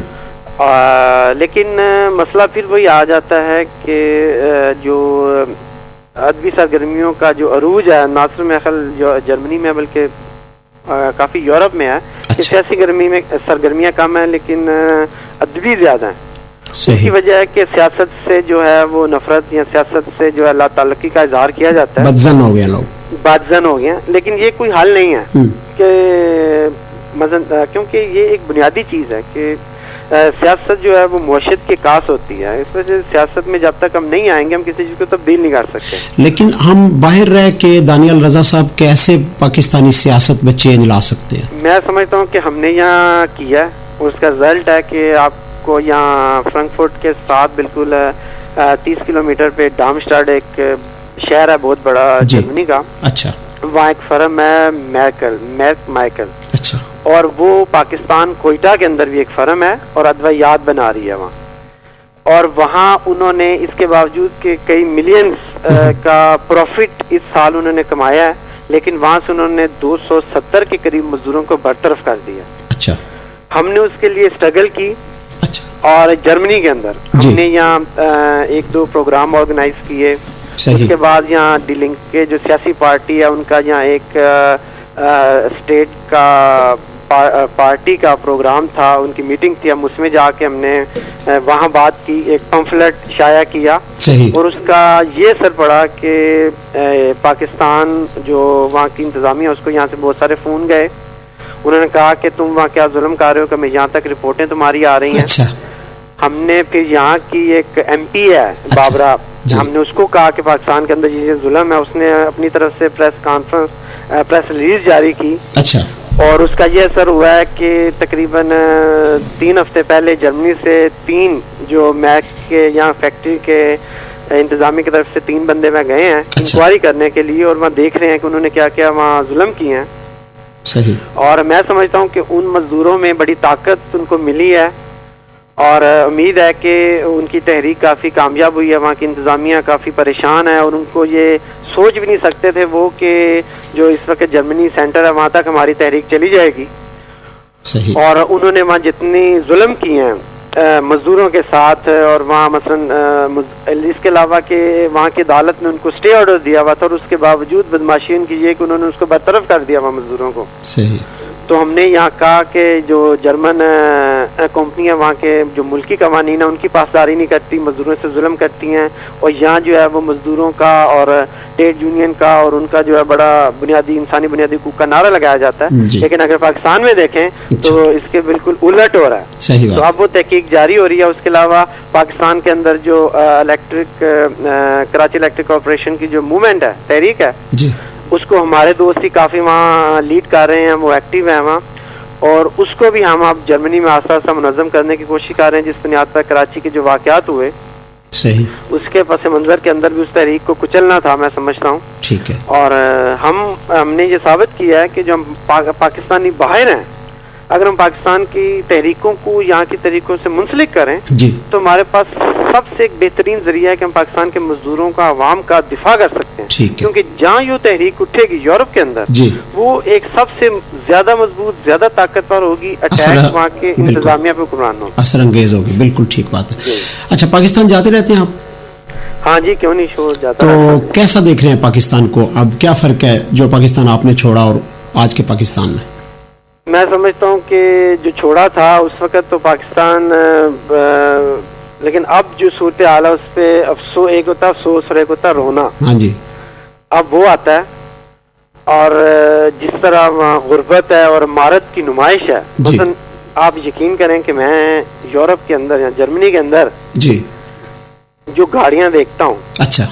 لیکن مسئلہ پھر وہی آ جاتا ہے کہ جو ادبی سرگرمیوں کا جو عروج ہے نہ صرف میرا خیال جرمنی میں بلکہ کافی یورپ میں ہے کہ سیاسی سرگرمیاں کم ہیں لیکن ادبی زیادہ ہیں. اس کی وجہ ہے کہ سیاست سے جو ہے وہ نفرت یا سیاست سے جو ہے اللہ تعلقی کا اظہار کیا جاتا ہے. بدزن ہو گیا لوگ, بدزن ہو گیا, لیکن یہ کوئی حل نہیں ہے کہ کیونکہ یہ ایک بنیادی چیز ہے کہ سیاست جو ہے وہ معیشت کی کاس ہوتی ہے. اس وجہ سے سیاست میں جب تک ہم نہیں آئیں گے ہم کسی چیز کو تبدیل نہیں کر سکتے. لیکن ہم باہر رہ کے دانیال رضا صاحب کیسے پاکستانی سیاست میں چینج لا سکتے ہیں؟ میں سمجھتا ہوں کہ ہم نے یہاں کیا ہے اور اس کا رزلٹ ہے کہ آپ کو یہاں فرینکفرٹ کے ساتھ بالکل 30 کلومیٹر پہ ڈارمسٹاڈ ایک شہر ہے بہت بڑا جرمنی کا. اچھا. وہاں ایک فرم ہے مائیکل. اچھا. اور وہ پاکستان کوئٹہ کے اندر بھی ایک فرم ہے اور ادویات بنا رہی ہے وہاں. اور وہاں انہوں نے اس کے باوجود کہ کئی ملینز کا پروفٹ اس سال انہوں نے کمایا ہے لیکن وہاں سے انہوں نے 270 کے قریب مزدوروں کو برطرف کر دیا. اچھا. ہم نے اس کے لیے اسٹرگل کی. اچھا. اور جرمنی کے اندر ہم نے یہاں 1-2 پروگرام آرگنائز کیے. اس کے بعد یہاں ڈی لنک کے جو سیاسی پارٹی ہے ان کا یہاں ایک اسٹیٹ کا پارٹی کا پروگرام تھا, ان کی میٹنگ تھی. ہم اس میں جا کے ہم نے وہاں بات کی, ایک پمفلٹ شائع کیا. اور اس کا یہ اثر پڑا کہ پاکستان جو وہاں کی انتظامیہ اس کو یہاں سے بہت سارے فون گئے. انہوں نے کہا کہ تم وہاں کیا ظلم کر رہے ہو کہ میں یہاں تک رپورٹیں تمہاری آ رہی ہیں. اچھا. ہم نے پھر یہاں کی ایک ایم پی ہے بابرا, ہم نے اس کو کہا کہ پاکستان کے اندر یہ ظلم ہے. اس نے اپنی طرف سے پریس ریلیز جاری کی. اچھا. اور اس کا یہ اثر ہوا ہے کہ تقریباً 3 ہفتے پہلے جرمنی سے 3 جو میک کے یہاں فیکٹری کے انتظامیہ کی طرف سے 3 بندے میں گئے ہیں انکوائری کرنے کے لیے, اور وہاں دیکھ رہے ہیں کہ انہوں نے کیا کیا وہاں ظلم کیے ہیں. صحیح. اور میں سمجھتا ہوں کہ ان مزدوروں میں بڑی طاقت ان کو ملی ہے اور امید ہے کہ ان کی تحریک کافی کامیاب ہوئی ہے. وہاں کی انتظامیہ کافی پریشان ہے اور ان کو یہ سوچ بھی نہیں سکتے تھے وہ کہ جو اس وقت جرمنی سینٹر ہے وہاں تک ہماری تحریک چلی جائے گی. صحیح. اور انہوں نے وہاں جتنی ظلم کیے ہیں مزدوروں کے ساتھ, اور وہاں مثلا اس کے علاوہ کہ وہاں کی عدالت نے ان کو اسٹے آرڈر دیا ہوا تھا اور اس کے باوجود بدماشی ان کی یہ کہ انہوں نے اس کو برطرف کر دیا ہوا مزدوروں کو. صحیح. تو ہم نے یہاں کہا کہ جو جرمن کمپنیاں وہاں کے جو ملکی قوانین ہیں ان کی پاسداری نہیں کرتی, مزدوروں سے ظلم کرتی ہیں, اور یہاں جو ہے وہ مزدوروں کا اور ٹریڈ یونین کا اور ان کا جو ہے بڑا بنیادی انسانی بنیادی حقوق کا نعرہ لگایا جاتا ہے. لیکن اگر پاکستان میں دیکھیں تو اس کے بالکل الٹ ہو رہا ہے. تو اب وہ تحقیق جاری ہو رہی ہے. اس کے علاوہ پاکستان کے اندر جو کراچی الیکٹرک کارپوریشن کی جو موومنٹ ہے, تحریک ہے, اس کو ہمارے دوست ہی کافی وہاں لیڈ کر رہے ہیں, وہ ایکٹیو ہیں وہاں, اور اس کو بھی ہم اب جرمنی میں آسا آسا منظم کرنے کی کوشش کر رہے ہیں جس بنیاد پر کراچی کے جو واقعات ہوئے صحیح اس کے پس منظر کے اندر بھی اس تحریک کو کچلنا تھا میں سمجھتا ہوں. ٹھیک ہے. اور ہم نے یہ ثابت کیا ہے کہ جو ہم پاکستانی باہر ہیں اگر ہم پاکستان کی تحریکوں کو یہاں کی تحریکوں سے منسلک کریں تو ہمارے پاس سب سے ایک بہترین ذریعہ ہے کہ ہم پاکستان کے مزدوروں کا عوام کا دفاع کر سکتے ہیں. کیونکہ جہاں یہ تحریک اٹھے گی یورپ کے اندر وہ ایک سب سے زیادہ مضبوط زیادہ طاقتور ہوگی, اٹیک وہاں کے انتظامیہ پہ حکمران ہوگا, اثر انگیز ہوگی. بالکل ٹھیک بات ہے. اچھا, پاکستان جاتے رہتے ہیں آپ؟ ہاں جی, کیوں نہیں, شور جاتا. تو کیسا دیکھ رہے ہیں پاکستان کو اب, کیا فرق ہے جو پاکستان آپ نے چھوڑا اور آج کے پاکستان میں؟ میں سمجھتا ہوں کہ جو چھوڑا تھا اس وقت تو پاکستان, لیکن اب جو صورتحال ہے اس پہ افسوس, ایک ہوتا افسوس اور ایک ہوتا رونا. ہاں جی. اب وہ آتا ہے, اور جس طرح غربت ہے اور عمارت کی نمائش ہے, مثلا آپ یقین کریں کہ میں یورپ کے اندر یا جرمنی کے اندر جی جو گاڑیاں دیکھتا ہوں, اچھا,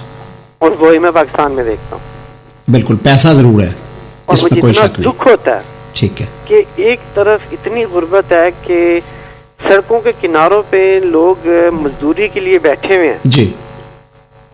اور وہی میں پاکستان میں دیکھتا ہوں. بالکل, پیسہ ضرور ہے, اور مجھے اتنا دکھ ہوتا ہے ٹھیک ہے کہ ایک طرف اتنی غربت ہے کہ سڑکوں کے کناروں پہ لوگ مزدوری کے لیے بیٹھے ہوئے ہیں جی,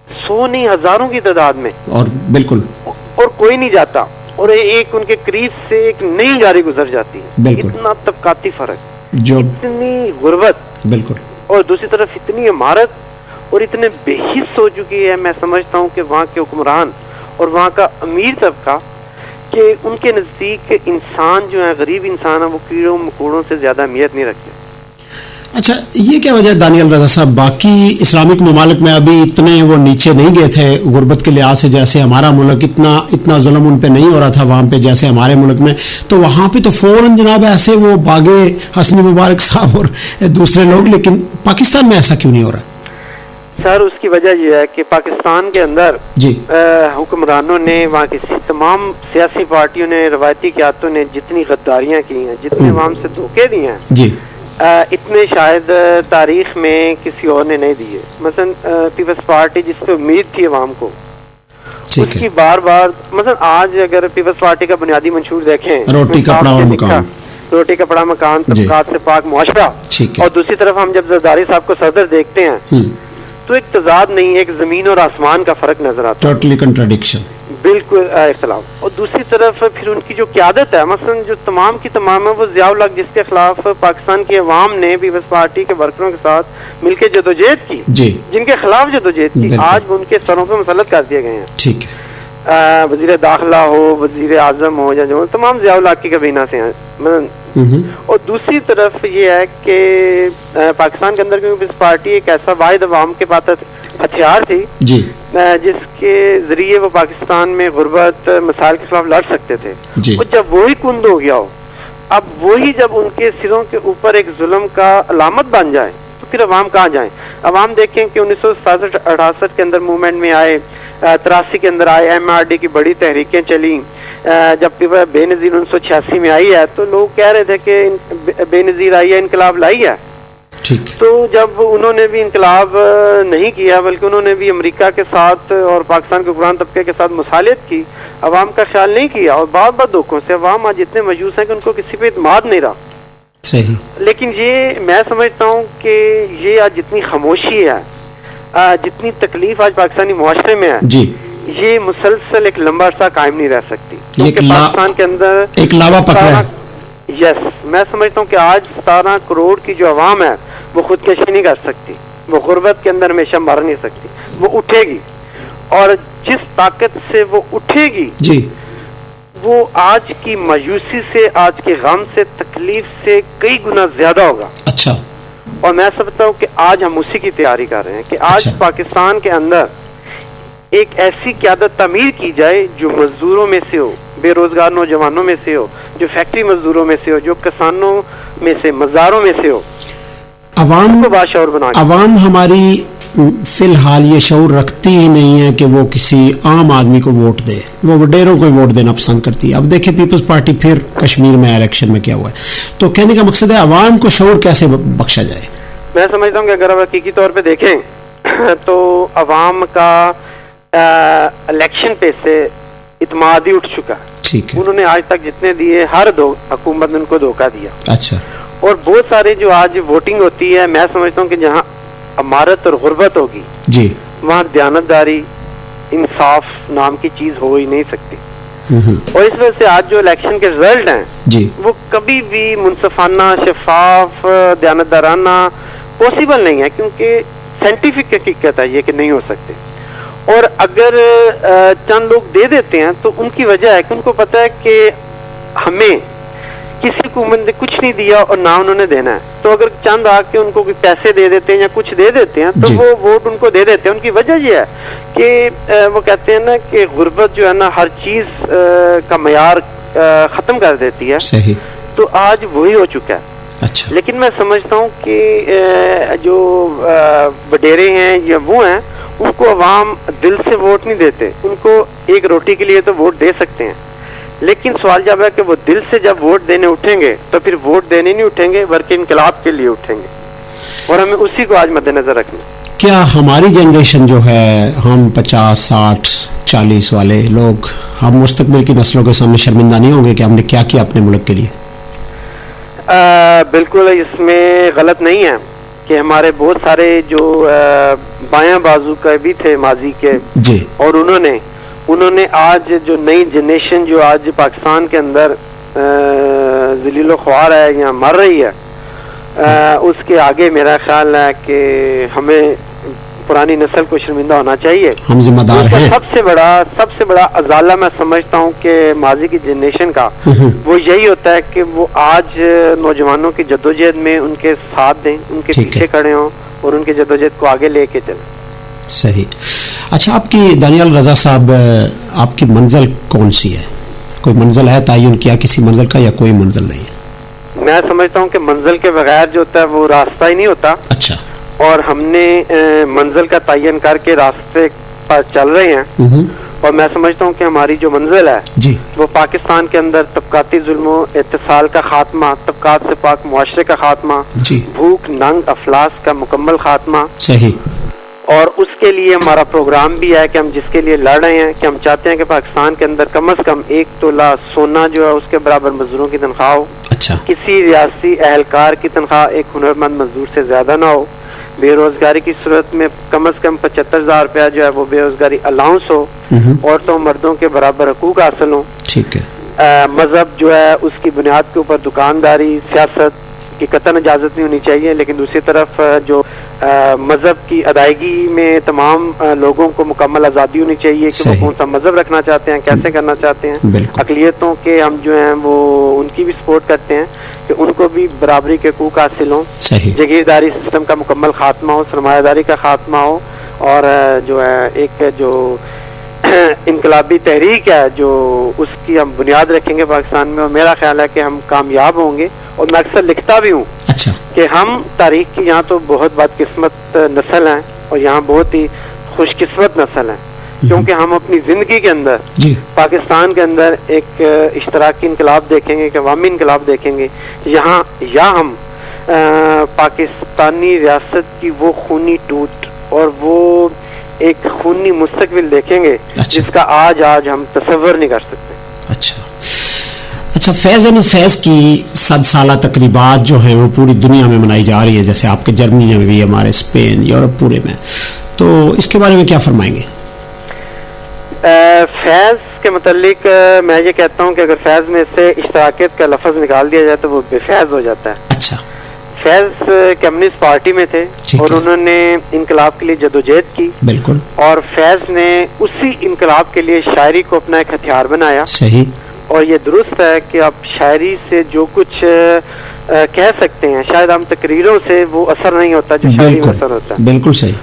100 نہیں ہزاروں کی تعداد میں, اور بالکل, اور کوئی نہیں جاتا, اور ایک ان کے قریب سے ایک نئی گاڑی گزر جاتی ہے. اتنا طبقاتی فرق, جو اتنی غربت, بالکل, اور دوسری طرف اتنی عمارت اور اتنے بے حس ہو چکی ہے. میں سمجھتا ہوں کہ وہاں کے حکمران اور وہاں کا امیر طبقہ کہ ان کے نزدیک انسان جو ہے, غریب انسان ہے, وہ کیڑوں مکوڑوں سے زیادہ اہمیت نہیں رکھتے. اچھا, یہ کیا وجہ ہے دانیال رضا صاحب, باقی اسلامک ممالک میں ابھی اتنے وہ نیچے نہیں گئے تھے غربت کے لحاظ سے, جیسے ہمارا ملک اتنا ظلم ان پہ نہیں ہو رہا تھا وہاں پہ جیسے ہمارے ملک میں, تو وہاں پہ تو فوراً جناب ایسے وہ بھاگے حسنی مبارک صاحب اور دوسرے لوگ, لیکن پاکستان میں ایسا کیوں نہیں ہو رہا؟ سر, اس کی وجہ یہ ہے کہ پاکستان کے اندر حکمرانوں نے, وہاں کی تمام سیاسی پارٹیوں نے, روایتی قیادتوں نے جتنی غداریاں کی ہیں, جتنے عوام سے دھوکے دیے ہیں, اتنے شاید تاریخ میں کسی اور نے نہیں دیے. مثلا پیپلز پارٹی جس پہ امید تھی عوام کو, اس کی بار بار, مثلا آج اگر پیپلز پارٹی کا بنیادی منشور دیکھیں, روٹی کپڑا اور مکان, روٹی کپڑا مکان, طبقات سے پاک معاشرہ, اور دوسری طرف ہم جب زرداری صاحب کو صدر دیکھتے ہیں تو ایک تضاد نہیں, ایک زمین اور آسمان کا فرق نظر آتا ہے, ٹوٹلی کنٹراڈکشن, بالکل اختلاف. اور دوسری طرف پھر ان کی جو قیادت ہے, مثلا جو تمام کی تمام ہے, وہ ضیاء الحق جس کے خلاف پاکستان کی عوام نے پیپلز پارٹی کے ورکروں کے ساتھ مل کے جدوجہد کی, جن کے خلاف جدوجہد کی, آج ان کے سروں پہ مسلط کر دیے گئے ہیں. ٹھیک ہے, وزیر داخلہ ہو, وزیر اعظم ہو, یا جو تمام ضیاء الحق کی کابینہ سے ہیں. اور دوسری طرف یہ ہے کہ پاکستان کے اندر پیپلز پارٹی ایک ایسا واحد عوام کے پاس ہتھیار تھی جس کے ذریعے وہ پاکستان میں غربت مسائل کے خلاف لڑ سکتے تھے. اور جب وہی کند ہو گیا ہو, اب وہی جب ان کے سروں کے اوپر ایک ظلم کا علامت بن جائے, تو پھر عوام کہاں جائیں؟ عوام دیکھیں کہ 1967-68 کے اندر موومنٹ میں آئے, 83 کے اندر آئے, MRD کی بڑی تحریکیں چلیں, جب بے نظیر 1986 میں آئی ہے تو لوگ کہہ رہے تھے کہ بے نظیر آئی ہے, انقلاب لائی ہے. تو جب انہوں نے بھی انقلاب نہیں کیا, بلکہ انہوں نے بھی امریکہ کے ساتھ اور پاکستان کے حکمران طبقے کے ساتھ مصالحت کی, عوام کا خیال نہیں کیا, اور بار بار دھوکوں سے عوام آج اتنے مایوس ہیں کہ ان کو کسی پہ اعتماد نہیں رہا. صحیح. لیکن یہ میں سمجھتا ہوں کہ یہ آج جتنی خاموشی ہے, جتنی تکلیف آج پاکستانی معاشرے میں ہے, یہ مسلسل ایک لمبا عرصہ قائم نہیں رہ سکتی, کیونکہ پاکستان کے اندر ایک لاوا پکڑا ہے. میں سمجھتا ہوں کہ آج 17 کروڑ کی جو عوام ہے وہ خودکشی نہیں کر سکتی, وہ غربت کے اندر ہمیشہ مر نہیں سکتی, وہ اٹھے گی, اور جس طاقت سے وہ اٹھے گی وہ آج کی مایوسی سے, آج کے غم سے, تکلیف سے کئی گنا زیادہ ہوگا. اچھا. اور میں سمجھتا ہوں کہ آج ہم اسی کی تیاری کر رہے ہیں کہ آج پاکستان کے اندر ایک ایسی قیادت تعمیر کی جائے جو مزدوروں میں سے ہو, بے روزگار نوجوانوں میں سے ہو, جو فیکٹری مزدوروں میں سے ہو, جو کسانوں میں سے, مزاروں میں سے ہو. عوام کو باشعور بنا, عوام ہماری فی الحال یہ شعور رکھتی ہی نہیں ہے کہ وہ کسی عام آدمی کو ووٹ دے, وہ وڈیروں کو ووٹ دینا پسند کرتی ہے. اب دیکھیں پیپلز پارٹی پھر کشمیر میں الیکشن میں کیا ہوا ہے. تو کہنے کا مقصد ہے عوام کو شعور کیسے بخشا جائے؟ میں سمجھتا ہوں کہ اگر آپ حقیقی طور پہ دیکھیں تو عوام کا الیکشن پہ سے اعتماد ہی اٹھ چکا ہے. انہوں نے آج تک جتنے دیے, ہر حکومت نے ان کو دھوکہ دیا. اچھا. اور بہت سارے جو آج ووٹنگ ہوتی ہے, میں سمجھتا ہوں کہ جہاں امارت اور غربت ہوگی وہاں دیانتداری, انصاف نام کی چیز ہو ہی نہیں سکتی. اور اس وجہ سے آج جو الیکشن کے رزلٹ ہیں وہ کبھی بھی منصفانہ, شفاف, دیانتدارانہ پاسبل نہیں ہے, کیونکہ سائنٹیفک حقیقت ہے یہ کہ نہیں ہو سکتے. اور اگر چند لوگ دے دیتے ہیں تو ان کی وجہ ہے کہ ان کو پتہ ہے کہ ہمیں کسی حکومت نے کچھ نہیں دیا اور نہ انہوں نے دینا ہے, تو اگر چند آ کے ان کو پیسے دے دیتے ہیں یا کچھ دے دیتے ہیں تو وہ ووٹ ان کو دے دیتے ہیں. ان کی وجہ یہ ہے کہ وہ کہتے ہیں نا کہ غربت جو ہے نا ہر چیز کا معیار ختم کر دیتی ہے. صحیح. تو آج وہی ہو چکا ہے. اچھا. لیکن میں سمجھتا ہوں کہ جو وڈیرے ہیں یا وہ ہیں, ان کو عوام دل سے ووٹ نہیں دیتے. ان کو ایک روٹی کے لیے تو ووٹ دے سکتے ہیں, لیکن سوال جب ہے کہ وہ دل سے جب ووٹ دینے اٹھیں گے تو پھر ووٹ دینے نہیں اٹھیں گے بلکہ انقلاب کے لیے اٹھیں گے, اور ہمیں اسی کو آج مد نظر رکھنا. کیا ہماری جنریشن جو ہے, ہم 50, 60, 40 والے لوگ, ہم مستقبل کی نسلوں کے سامنے شرمندہ نہیں ہوں گے کہ ہم نے کیا اپنے ملک کے لیے؟ بالکل اس میں غلط نہیں ہے کہ ہمارے بہت سارے جو بایاں بازو کا بھی تھے ماضی کے, اور انہوں نے آج جو نئی جنریشن جو آج پاکستان کے اندر ذلیل و خوار ہے یا مر رہی ہے, اس کے آگے میرا خیال ہے کہ ہمیں پرانی نسل کو شرمندہ ہونا چاہیے. ہم ذمہ دار ہیں. سب سے بڑا ازالہ میں سمجھتا ہوں کہ ماضی کی جنریشن کا وہ یہی ہوتا ہے کہ وہ آج نوجوانوں کی جدوجہد میں ان کے ساتھ دیں, ان کے پیچھے کھڑے ہوں اور ان کی جدوجہد کو آگے لے کے چلیں. صحیح. اچھا, آپ کی دانیال رضا صاحب, آپ کی منزل کون سی ہے؟ کوئی منزل ہے تعین کیا کسی منزل کا یا کوئی منزل نہیں ہے؟ میں سمجھتا ہوں کہ منزل کے بغیر جو ہوتا ہے وہ راستہ ہی نہیں ہوتا. اچھا. اور ہم نے منزل کا تعین کر کے راستے پر چل رہے ہیں, اور میں سمجھتا ہوں کہ ہماری جو منزل ہے جی وہ پاکستان کے اندر طبقاتی ظلم و اتصال کا خاتمہ، طبقات سے پاک معاشرے کا خاتمہ، جی بھوک ننگ افلاس کا مکمل خاتمہ، صحیح. اور اس کے لیے ہمارا پروگرام بھی ہے کہ ہم جس کے لیے لڑ رہے ہیں کہ ہم چاہتے ہیں کہ پاکستان کے اندر کم از کم 1 تولہ سونا جو ہے اس کے برابر مزدوروں کی تنخواہ ہو، اچھا کسی ریاستی اہلکار کی تنخواہ ایک ہنرمند مزدور سے زیادہ نہ ہو، بے روزگاری کی صورت میں کم از کم 75,000 روپیہ جو ہے وہ بے روزگاری الاؤنس ہو، عورتوں مردوں کے برابر حقوق حاصل ہوں، ٹھیک ہے. مذہب جو ہے اس کی بنیاد کے اوپر دکانداری سیاست کی قطعاً اجازت نہیں ہونی چاہیے، لیکن دوسری طرف جو مذہب کی ادائیگی میں تمام لوگوں کو مکمل آزادی ہونی چاہیے کہ وہ کون سا مذہب رکھنا چاہتے ہیں، کیسے کرنا چاہتے ہیں. اقلیتوں کے ہم جو ہیں وہ ان کی بھی سپورٹ کرتے ہیں کہ ان کو بھی برابری کے حقوق حاصل ہوں، جگیرداری سسٹم کا مکمل خاتمہ ہو، سرمایہ داری کا خاتمہ ہو، اور جو ہے ایک جو انقلابی تحریک ہے جو اس کی ہم بنیاد رکھیں گے پاکستان میں، اور میرا خیال ہے کہ ہم کامیاب ہوں گے. اور میں اکثر لکھتا بھی ہوں اچھا کہ ہم تاریخ کی یہاں تو بہت بدقسمت نسل ہیں اور یہاں بہت ہی خوش قسمت نسل ہیں، کیونکہ ہم اپنی زندگی کے اندر پاکستان کے اندر ایک اشتراکی انقلاب دیکھیں گے، ایک عوامی انقلاب دیکھیں گے یہاں، یا ہم پاکستانی ریاست کی وہ خونی ٹوٹ اور وہ ایک خونی مستقبل دیکھیں گے جس کا آج ہم تصور نہیں کر سکتے. اچھا فیض احمد فیض کی 100 سالہ تقریبات جو ہیں وہ پوری دنیا میں منائی جا رہی ہے، جیسے آپ کے جرمنی میں بھی، ہمارے اسپین، یورپ پورے میں، تو اس کے بارے میں کیا فرمائیں گے؟ فیض کے متعلق میں یہ کہتا ہوں کہ اگر فیض میں سے اشتراکیت کا لفظ نکال دیا جائے تو وہ بے فیض ہو جاتا ہے. اچھا. فیض کمیونسٹ پارٹی میں تھے اور انہوں نے انقلاب کے لیے جدوجہد کی، بالکل، اور فیض نے اسی انقلاب کے لیے شاعری کو اپنا ایک ہتھیار بنایا. صحیح. اور یہ درست ہے کہ آپ شاعری سے جو کچھ کہہ سکتے ہیں شاید ہم تقریروں سے وہ اثر نہیں ہوتا جو شاعری میں اثر ہوتا ہے. بالکل صحیح.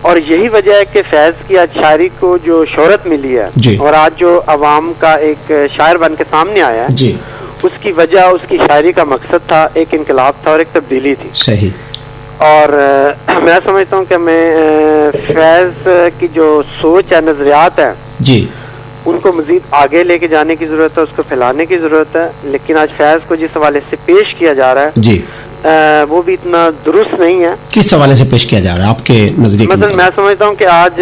اور یہی وجہ ہے کہ فیض کی آج شاعری کو جو شہرت ملی ہے اور آج جو عوام کا ایک شاعر بن کے سامنے آیا ہے، اس کی وجہ اس کی شاعری کا مقصد تھا، ایک انقلاب تھا اور ایک تبدیلی تھی. صحیح. اور میں سمجھتا ہوں کہ ہمیں فیض کی جو سوچ ہے، نظریات ہیں، ان کو مزید آگے لے کے جانے کی ضرورت ہے، اس کو پھیلانے کی ضرورت ہے. لیکن آج فیض کو جس حوالے سے پیش کیا جا رہا ہے وہ بھی اتنا درست نہیں ہے. کس حوالے سے پیش کیا جا رہا ہے آپ کے نظریے؟ مثلا میں سمجھتا ہوں کہ آج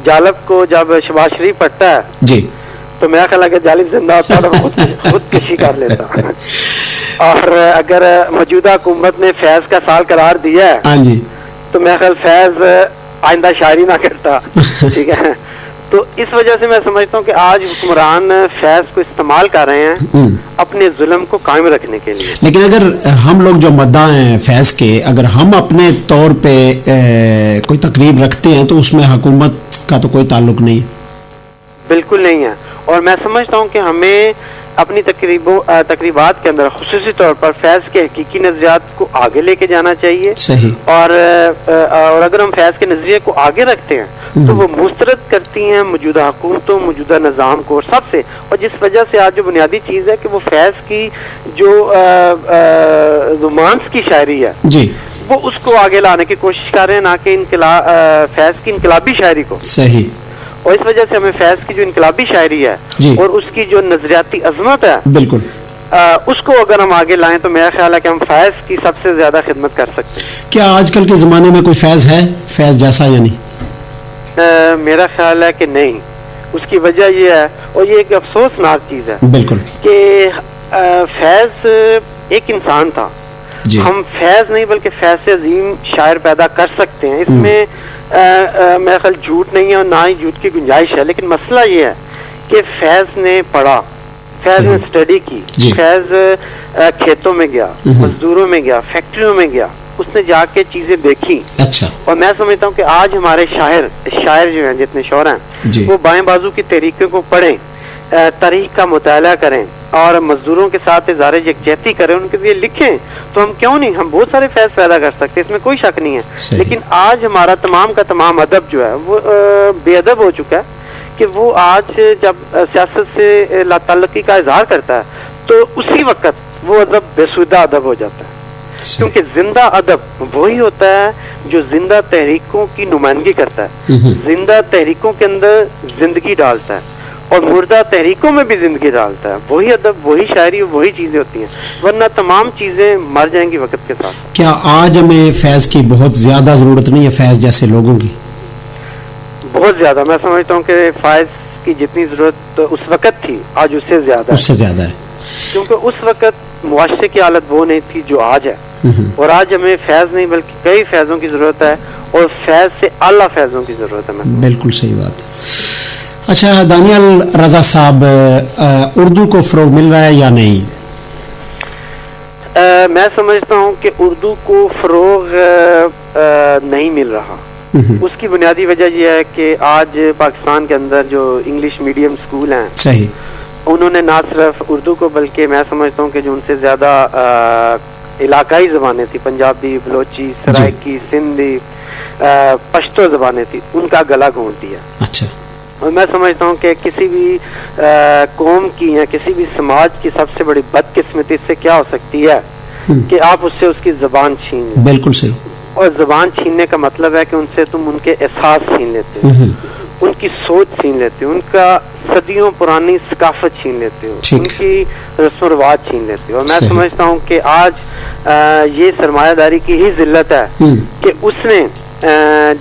جالب کو جب شباز شریف پڑھتا ہے تو میرا خیال ہے کہ جالب زندہ ہوتا تو خود کشی کر لیتا. اور اگر موجودہ حکومت نے فیض کا سال قرار دیا ہے تو میرا خیال فیض آئندہ شاعری نہ کرتا. ٹھیک ہے. تو اس وجہ سے میں سمجھتا ہوں کہ آج حکمران فیض کو استعمال کر رہے ہیں اپنے ظلم کو قائم رکھنے کے لیے. لیکن اگر ہم لوگ جو مدعا ہیں فیض کے، اگر ہم اپنے طور پہ کوئی تقریب رکھتے ہیں تو اس میں حکومت کا تو کوئی تعلق نہیں ہے. بالکل نہیں ہے. اور میں سمجھتا ہوں کہ ہمیں اپنی تقریبات کے اندر خصوصی طور پر فیض کے حقیقی نظریات کو آگے لے کے جانا چاہیے. صحیح. اور اگر ہم فیض کے نظریے کو آگے رکھتے ہیں تو وہ مسترد کرتی ہیں موجودہ حکومتوں، موجودہ نظام کو، اور سب سے، اور جس وجہ سے آج جو بنیادی چیز ہے کہ وہ فیض کی جو رومانس کی شاعری ہے وہ اس کو آگے لانے کی کوشش کر رہے ہیں، نہ کہ فیض کی انقلابی شاعری کو. صحیح. اور اس وجہ سے ہمیں فیض کی جو انقلابی شاعری ہے اور اس کی جو نظریاتی عظمت ہے، بالکل، اس کو اگر ہم آگے لائیں تو میرا خیال ہے کہ ہم فیض کی سب سے زیادہ خدمت کر سکتے ہیں. کیا آج کل کے زمانے میں کوئی فیض ہے فیض جیسا یا نہیں؟ میرا خیال ہے کہ نہیں. اس کی وجہ یہ ہے، اور یہ ایک افسوسناک چیز ہے، بالکل، کہ فیض ایک انسان تھا. ہم فیض نہیں بلکہ فیض سے عظیم شاعر پیدا کر سکتے ہیں. اس میں میرا خیال جھوٹ نہیں ہے اور نہ ہی جھوٹ کی گنجائش ہے. لیکن مسئلہ یہ ہے کہ فیض نے پڑھا، فیض نے اسٹڈی کی، فیض کھیتوں میں گیا، مزدوروں میں گیا، فیکٹریوں میں گیا، اس نے جا کے چیزیں دیکھی. اچھا. اور میں سمجھتا ہوں کہ آج ہمارے شاعر جو ہیں، جتنے شعرا ہیں، وہ بائیں بازو کی تحریکوں کو پڑھیں، تاریخ کا مطالعہ کریں اور مزدوروں کے ساتھ اظہار یکجہتی کریں، ان کے لیے لکھیں. تو ہم کیوں نہیں، ہم بہت سارے فیض پیدا کر سکتے، اس میں کوئی شک نہیں ہے. لیکن آج ہمارا تمام کا تمام ادب جو ہے وہ بے ادب ہو چکا ہے کہ وہ آج جب سیاست سے لا تعلقی کا اظہار کرتا ہے تو اسی وقت وہ ادب بے سودہ ادب ہو جاتا ہے. کیونکہ زندہ ادب وہی ہوتا ہے جو زندہ تحریکوں کی نمائندگی کرتا ہے، زندہ تحریکوں کے اندر زندگی ڈالتا ہے اور مردہ تحریکوں میں بھی زندگی ڈالتا ہے. وہی ادب، وہی شاعری، وہی چیزیں ہوتی ہیں، ورنہ تمام چیزیں مر جائیں گی وقت کے ساتھ. کیا آج ہمیں فیض کی بہت زیادہ ضرورت نہیں ہے، فیض جیسے لوگوں کی؟ بہت زیادہ. میں سمجھتا ہوں کہ فیض کی جتنی ضرورت اس وقت تھی آج اس سے زیادہ ہے، کیونکہ اس وقت معاشرے کی حالت وہ نہیں تھی جو آج ہے. اور آج ہمیں فیض نہیں بلکہ کئی فیضوں کی ضرورت ہے، اور فیض سے اعلیٰ فیضوں کی ضرورت ہے. بالکل صحیح بات. اچھا دانیال رضا صاحب، اردو کو فروغ مل رہا ہے یا نہیں؟ میں سمجھتا ہوں کہ اردو کو فروغ نہیں مل رہا. اس کی بنیادی وجہ یہ ہے کہ آج پاکستان کے اندر جو انگلش میڈیم اسکول ہیں، صحیح، انہوں نے نہ صرف اردو کو بلکہ میں سمجھتا ہوں کہ جو ان سے زیادہ علاقائی زبانیں تھی، پنجابی، بلوچی، سرائکی، سندھی، پشتو زبانیں تھی، ان کا گلا گھونٹ دیا. اچھا. اور میں سمجھتا ہوں کہ کسی بھی قوم کی یا کسی بھی سماج کی سب سے بڑی بدقسمتی اس سے کیا ہو سکتی ہے کہ آپ اس سے اس کی زبان چھین لیں. بالکل صحیح. اور زبان چھیننے کا مطلب ہے کہ ان سے تم ان کے احساس چھین لیتے ہو، ان کی سوچ چھین لیتے ہو، ان کا صدیوں پرانی ثقافت چھین لیتے ہو، ان کی رسم و رواج چھین لیتے ہو. اور میں سمجھتا ہوں کہ آج یہ سرمایہ داری کی ہی ذلت ہے کہ اس نے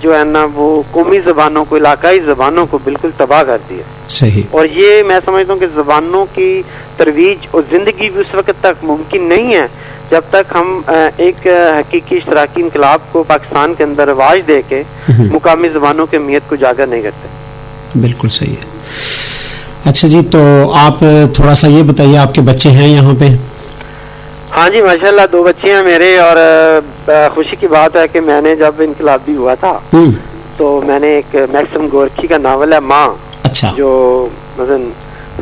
جو ہے نا وہ قومی زبانوں کو، علاقائی زبانوں کو بالکل تباہ کر دیا. صحیح. اور یہ میں سمجھتا ہوں کہ زبانوں کی ترویج اور زندگی بھی اس وقت تک ممکن نہیں ہے جب تک ہم ایک حقیقی اشتراکی انقلاب کو پاکستان کے اندر رواج دے کے مقامی زبانوں کی اہمیت کو اجاگر نہیں کرتے. بالکل صحیح ہے. اچھا جی، تو آپ تھوڑا سا یہ بتائیے، آپ کے بچے ہیں یہاں پہ؟ ہاں جی ماشاءاللہ 2 بچے ہیں میرے. اور خوشی کی بات ہے کہ میں نے جب انقلابی ہوا تھا تو میں نے ایک میکسم گورکی کا ناول ہے ماں، جو مثلا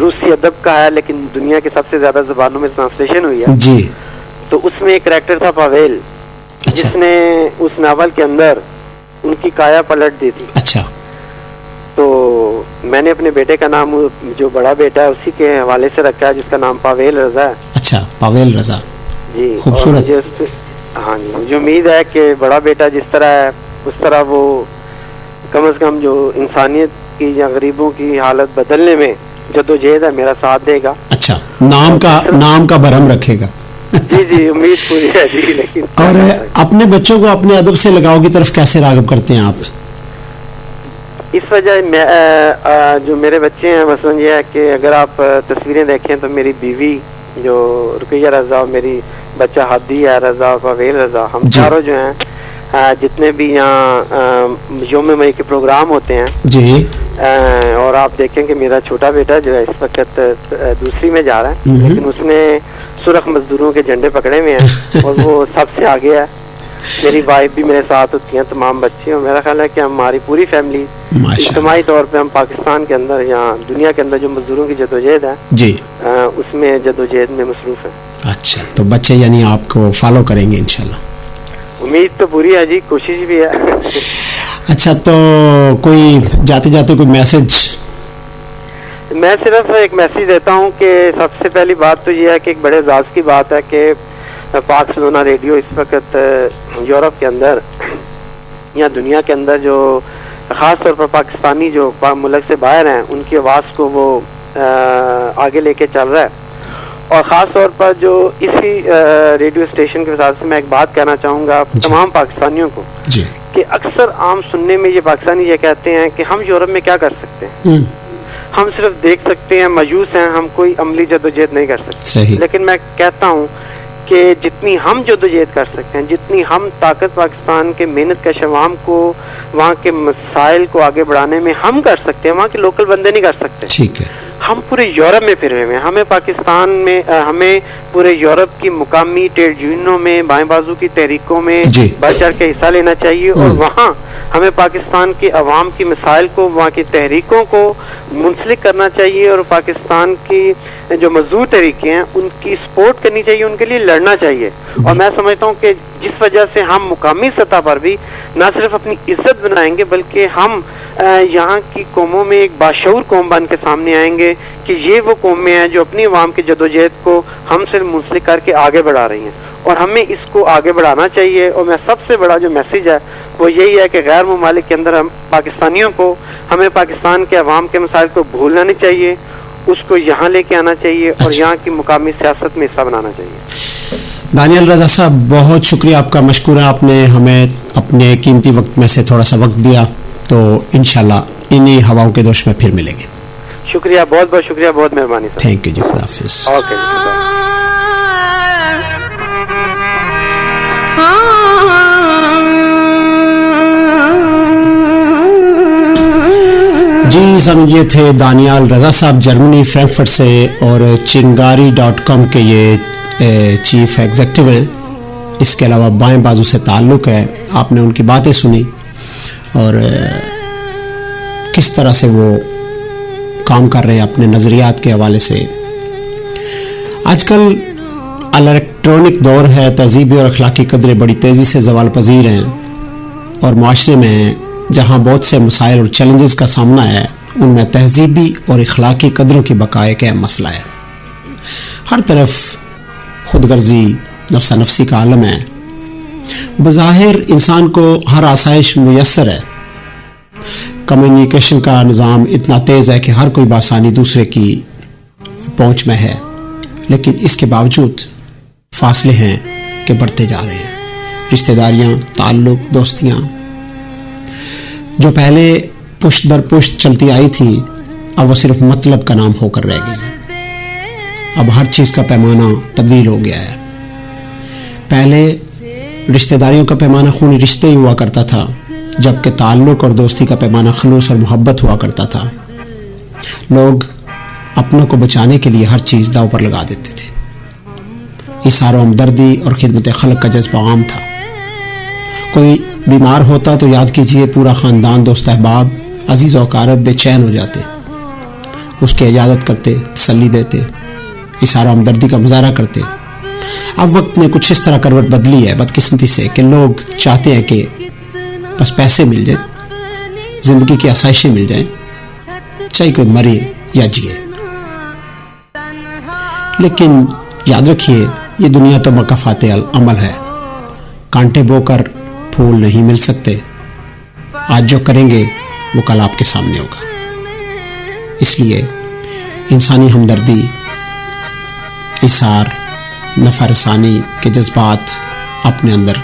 روسی ادب کا ہے لیکن دنیا کے سب سے زیادہ زبانوں میں ٹرانسلیشن ہوئی ہے جی. تو اس میں ایک کریکٹر تھا پاویل، جس نے اس ناول کے اندر ان کی کایا پلٹ دی تھی. اچھا. تو میں نے اپنے بیٹے کا نام، جو بڑا بیٹا ہے اسی کے حوالے سے رکھا ہے، جس کا نام پاویل رضا ہے. اچھا، پاویل رضا جی. خوبصورت. ہاں جی، مجھے امید ہے کہ بڑا بیٹا جس طرح ہے اس طرح وہ کم از کم جو انسانیت کی یا غریبوں کی حالت بدلنے میں جدوجہد ہے میرا ساتھ دے گا. اچھا، نام کا برہم رکھے گا. جی جی، امید پوری ہے جی. لیکن اور اپنے بچوں کو اپنے ادب سے لگاؤ کی طرف کیسے راغب کرتے ہیں آپ؟ اس وجہ جو میرے بچے ہیں مثلا یہ ہے کہ اگر آپ تصویریں دیکھیں تو میری بیوی جو رقیہ رضا اور میری بچہ ہادی ہے رضا، پاویل رضا، ہم چاروں جو ہیں جتنے بھی یہاں یوم مئی کے پروگرام ہوتے ہیں جی. اور آپ دیکھیں کہ میرا چھوٹا بیٹا جو ہے اس وقت دوسری میں جا رہا ہے، لیکن اس نے سرخ مزدوروں کے جھنڈے پکڑے ہوئے ہیں اور وہ سب سے آگے ہے. میری وائف بھی میرے ساتھ ہوتی ہیں، تمام بچے. اور میرا خیال ہے کہ ہماری پوری فیملی اجتماعی طور پہ ہم پاکستان کے اندر یا دنیا کے اندر جو مزدوروں کی جدوجہد ہے جی اس میں جدوجہد میں مصروف ہے. اچھا، تو بچے یعنی آپ کو فالو کریں گے انشاءاللہ؟ امید تو پوری ہے جی، کوشش بھی ہے. اچھا، تو کوئی جاتے جاتے کوئی میسج؟ میں صرف ایک میسج دیتا ہوں کہ سب سے پہلی بات تو یہ ہے کہ ایک بڑے اعزاز کی بات ہے کہ پاک سلونا ریڈیو اس وقت یورپ کے اندر یا دنیا کے اندر جو خاص طور پر پاکستانی جو ملک سے باہر ہیں ان کی آواز کو وہ آگے لے کے چل رہا ہے. اور خاص طور پر جو اسی ریڈیو اسٹیشن کے وجہ سے میں ایک بات کہنا چاہوں گا تمام پاکستانیوں کو کہ اکثر عام سننے میں یہ پاکستانی یہ کہتے ہیں کہ ہم یورپ میں کیا کر سکتے ہیں، ہم صرف دیکھ سکتے ہیں، مایوس ہیں، ہم کوئی عملی جدوجہد نہیں کر سکتے. لیکن میں کہتا ہوں کہ جتنی ہم جدوجہد کر سکتے ہیں، جتنی ہم طاقت پاکستان کے محنت کش عوام کو وہاں کے مسائل کو آگے بڑھانے میں ہم کر سکتے ہیں، وہاں کے لوکل بندے نہیں کر سکتے. ٹھیک ہے. ہم پورے یورپ میں پھرے ہوئے ہیں، ہمیں پاکستان میں ہمیں پورے یورپ کی مقامی ٹریڈ یونینوں میں، بائیں بازو کی تحریکوں میں بڑھ چڑھ کے حصہ لینا چاہیے اور وہاں ہمیں پاکستان کے عوام کی مسائل کو، وہاں کی تحریکوں کو منسلک کرنا چاہیے اور پاکستان کی جو مزدور تحریکیں ہیں ان کی سپورٹ کرنی چاہیے، ان کے لیے لڑنا چاہیے. اور میں سمجھتا ہوں کہ جس وجہ سے ہم مقامی سطح پر بھی نہ صرف اپنی عزت بنائیں گے بلکہ ہم یہاں کی قوموں میں ایک باشعور قوم بن کے سامنے آئیں گے کہ یہ وہ قومیں ہیں جو اپنی عوام کی جدوجہد کو ہم سے منسلک کر کے آگے بڑھا رہی ہیں اور ہمیں اس کو آگے بڑھانا چاہیے. اور میں سب سے بڑا جو میسیج ہے وہ یہی ہے کہ غیر ممالک کے اندر ہم پاکستانیوں کو، ہمیں پاکستان کے عوام کے مسائل کو بھولنا نہیں چاہیے، اس کو یہاں لے کے آنا چاہیے اور یہاں کی مقامی سیاست میں حصہ بنانا چاہیے. دانیال رضا صاحب بہت شکریہ آپ کا، مشکور ہے، آپ نے ہمیں اپنے قیمتی وقت میں سے تھوڑا سا وقت دیا. تو انشاءاللہ انہی ہواؤں کے دوش میں پھر ملیں گے. شکریہ، بہت بہت شکریہ، بہت مہربانی سر. تھینک یو جی، خدا حافظ. اوکے جی سمجھ، یہ تھے دانیال رضا صاحب جرمنی فرینکفرٹ سے اور چنگاری.com کے یہ چیف ایگزیکٹو ہیں. اس کے علاوہ بائیں بازو سے تعلق ہے. آپ نے ان کی باتیں سنی اور کس طرح سے وہ کام کر رہے ہیں اپنے نظریات کے حوالے سے. آج کل الیکٹرانک دور ہے، تہذیبی اور اخلاقی قدریں بڑی تیزی سے زوال پذیر ہیں اور معاشرے میں جہاں بہت سے مسائل اور چیلنجز کا سامنا ہے ان میں تہذیبی اور اخلاقی قدروں کی بقاء ایک اہم مسئلہ ہے. ہر طرف خود غرضی، نفسا نفسی کا عالم ہے. بظاہر انسان کو ہر آسائش میسر ہے، کمیونیکیشن کا نظام اتنا تیز ہے کہ ہر کوئی بآسانی دوسرے کی پہنچ میں ہے، لیکن اس کے باوجود فاصلے ہیں کہ بڑھتے جا رہے ہیں. رشتہ داریاں، تعلق، دوستیاں جو پہلے پشت در پشت چلتی آئی تھی اب وہ صرف مطلب کا نام ہو کر رہ گئی ہے. اب ہر چیز کا پیمانہ تبدیل ہو گیا ہے. پہلے رشتہ داریوں کا پیمانہ خونی رشتے ہی ہوا کرتا تھا، جبکہ تعلق اور دوستی کا پیمانہ خلوص اور محبت ہوا کرتا تھا. لوگ اپنوں کو بچانے کے لیے ہر چیز داؤ پر لگا دیتے تھے. اظہار و ہمدردی اور خدمت خلق کا جذبہ عام تھا. کوئی بیمار ہوتا تو یاد کیجئے پورا خاندان، دوست احباب، عزیز و اقارب بے چین ہو جاتے، اس کی عیادت کرتے، تسلی دیتے، اظہار و ہمدردی کا مظاہرہ کرتے. اب وقت نے کچھ اس طرح کروٹ بدلی ہے بدقسمتی سے کہ لوگ چاہتے ہیں کہ بس پیسے مل جائیں، زندگی کی آسائشیں مل جائیں، چاہے کوئی مرے یا جیے. لیکن یاد رکھیے یہ دنیا تو مکافات عمل ہے. کانٹے بو کر پھول نہیں مل سکتے. آج جو کریں گے وہ کل آپ کے سامنے ہوگا. اس لیے انسانی ہمدردی، اظہار، نفع رسانی کے جذبات اپنے اندر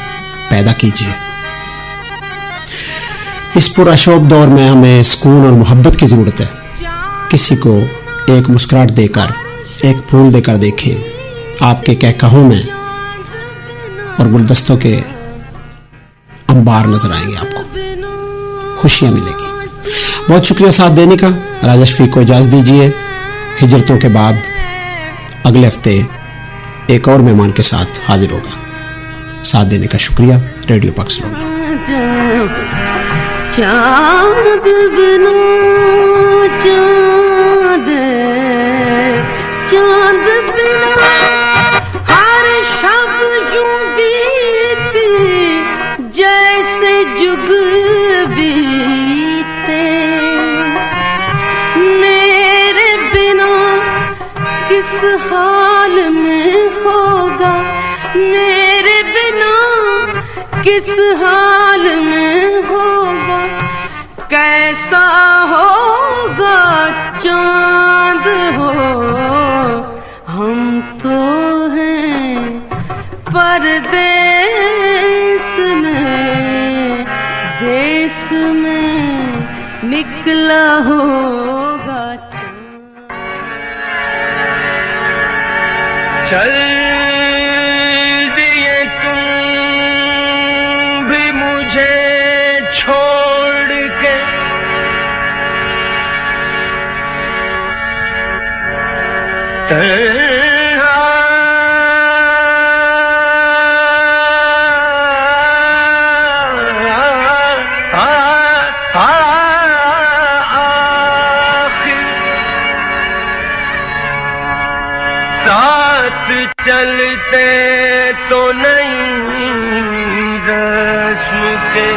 پیدا کیجیے. اس پراشوب دور میں ہمیں سکون اور محبت کی ضرورت ہے. کسی کو ایک مسکراہٹ دے کر، ایک پھول دے کر دیکھیں. آپ کے کہکہوں میں اور گلدستوں کے انبار نظر آئیں گے، آپ کو خوشیاں ملے گی. بہت شکریہ ساتھ دینے کا. راجہ شفیق کو اجازت دیجیے. ہجرتوں کے بعد اگلے ہفتے ایک اور مہمان کے ساتھ حاضر ہوگا. ساتھ دینے کا شکریہ. ریڈیو پاک سلوگان. چاند بنو چاند، چاند بنا ہر شب یوں بیتی جیسے جگ بیتے. میرے بنا کس حال میں ہوگا، میرے بنا کس حال میں ہوگا، کیسا ہوگا چاند ہو. ہم تو ہیں پردیس میں، دیس میں نکلا ہوگا چل دیے تم بھی مجھے چھوڑ کے، تنہا چلتے تو نہیں رسم کے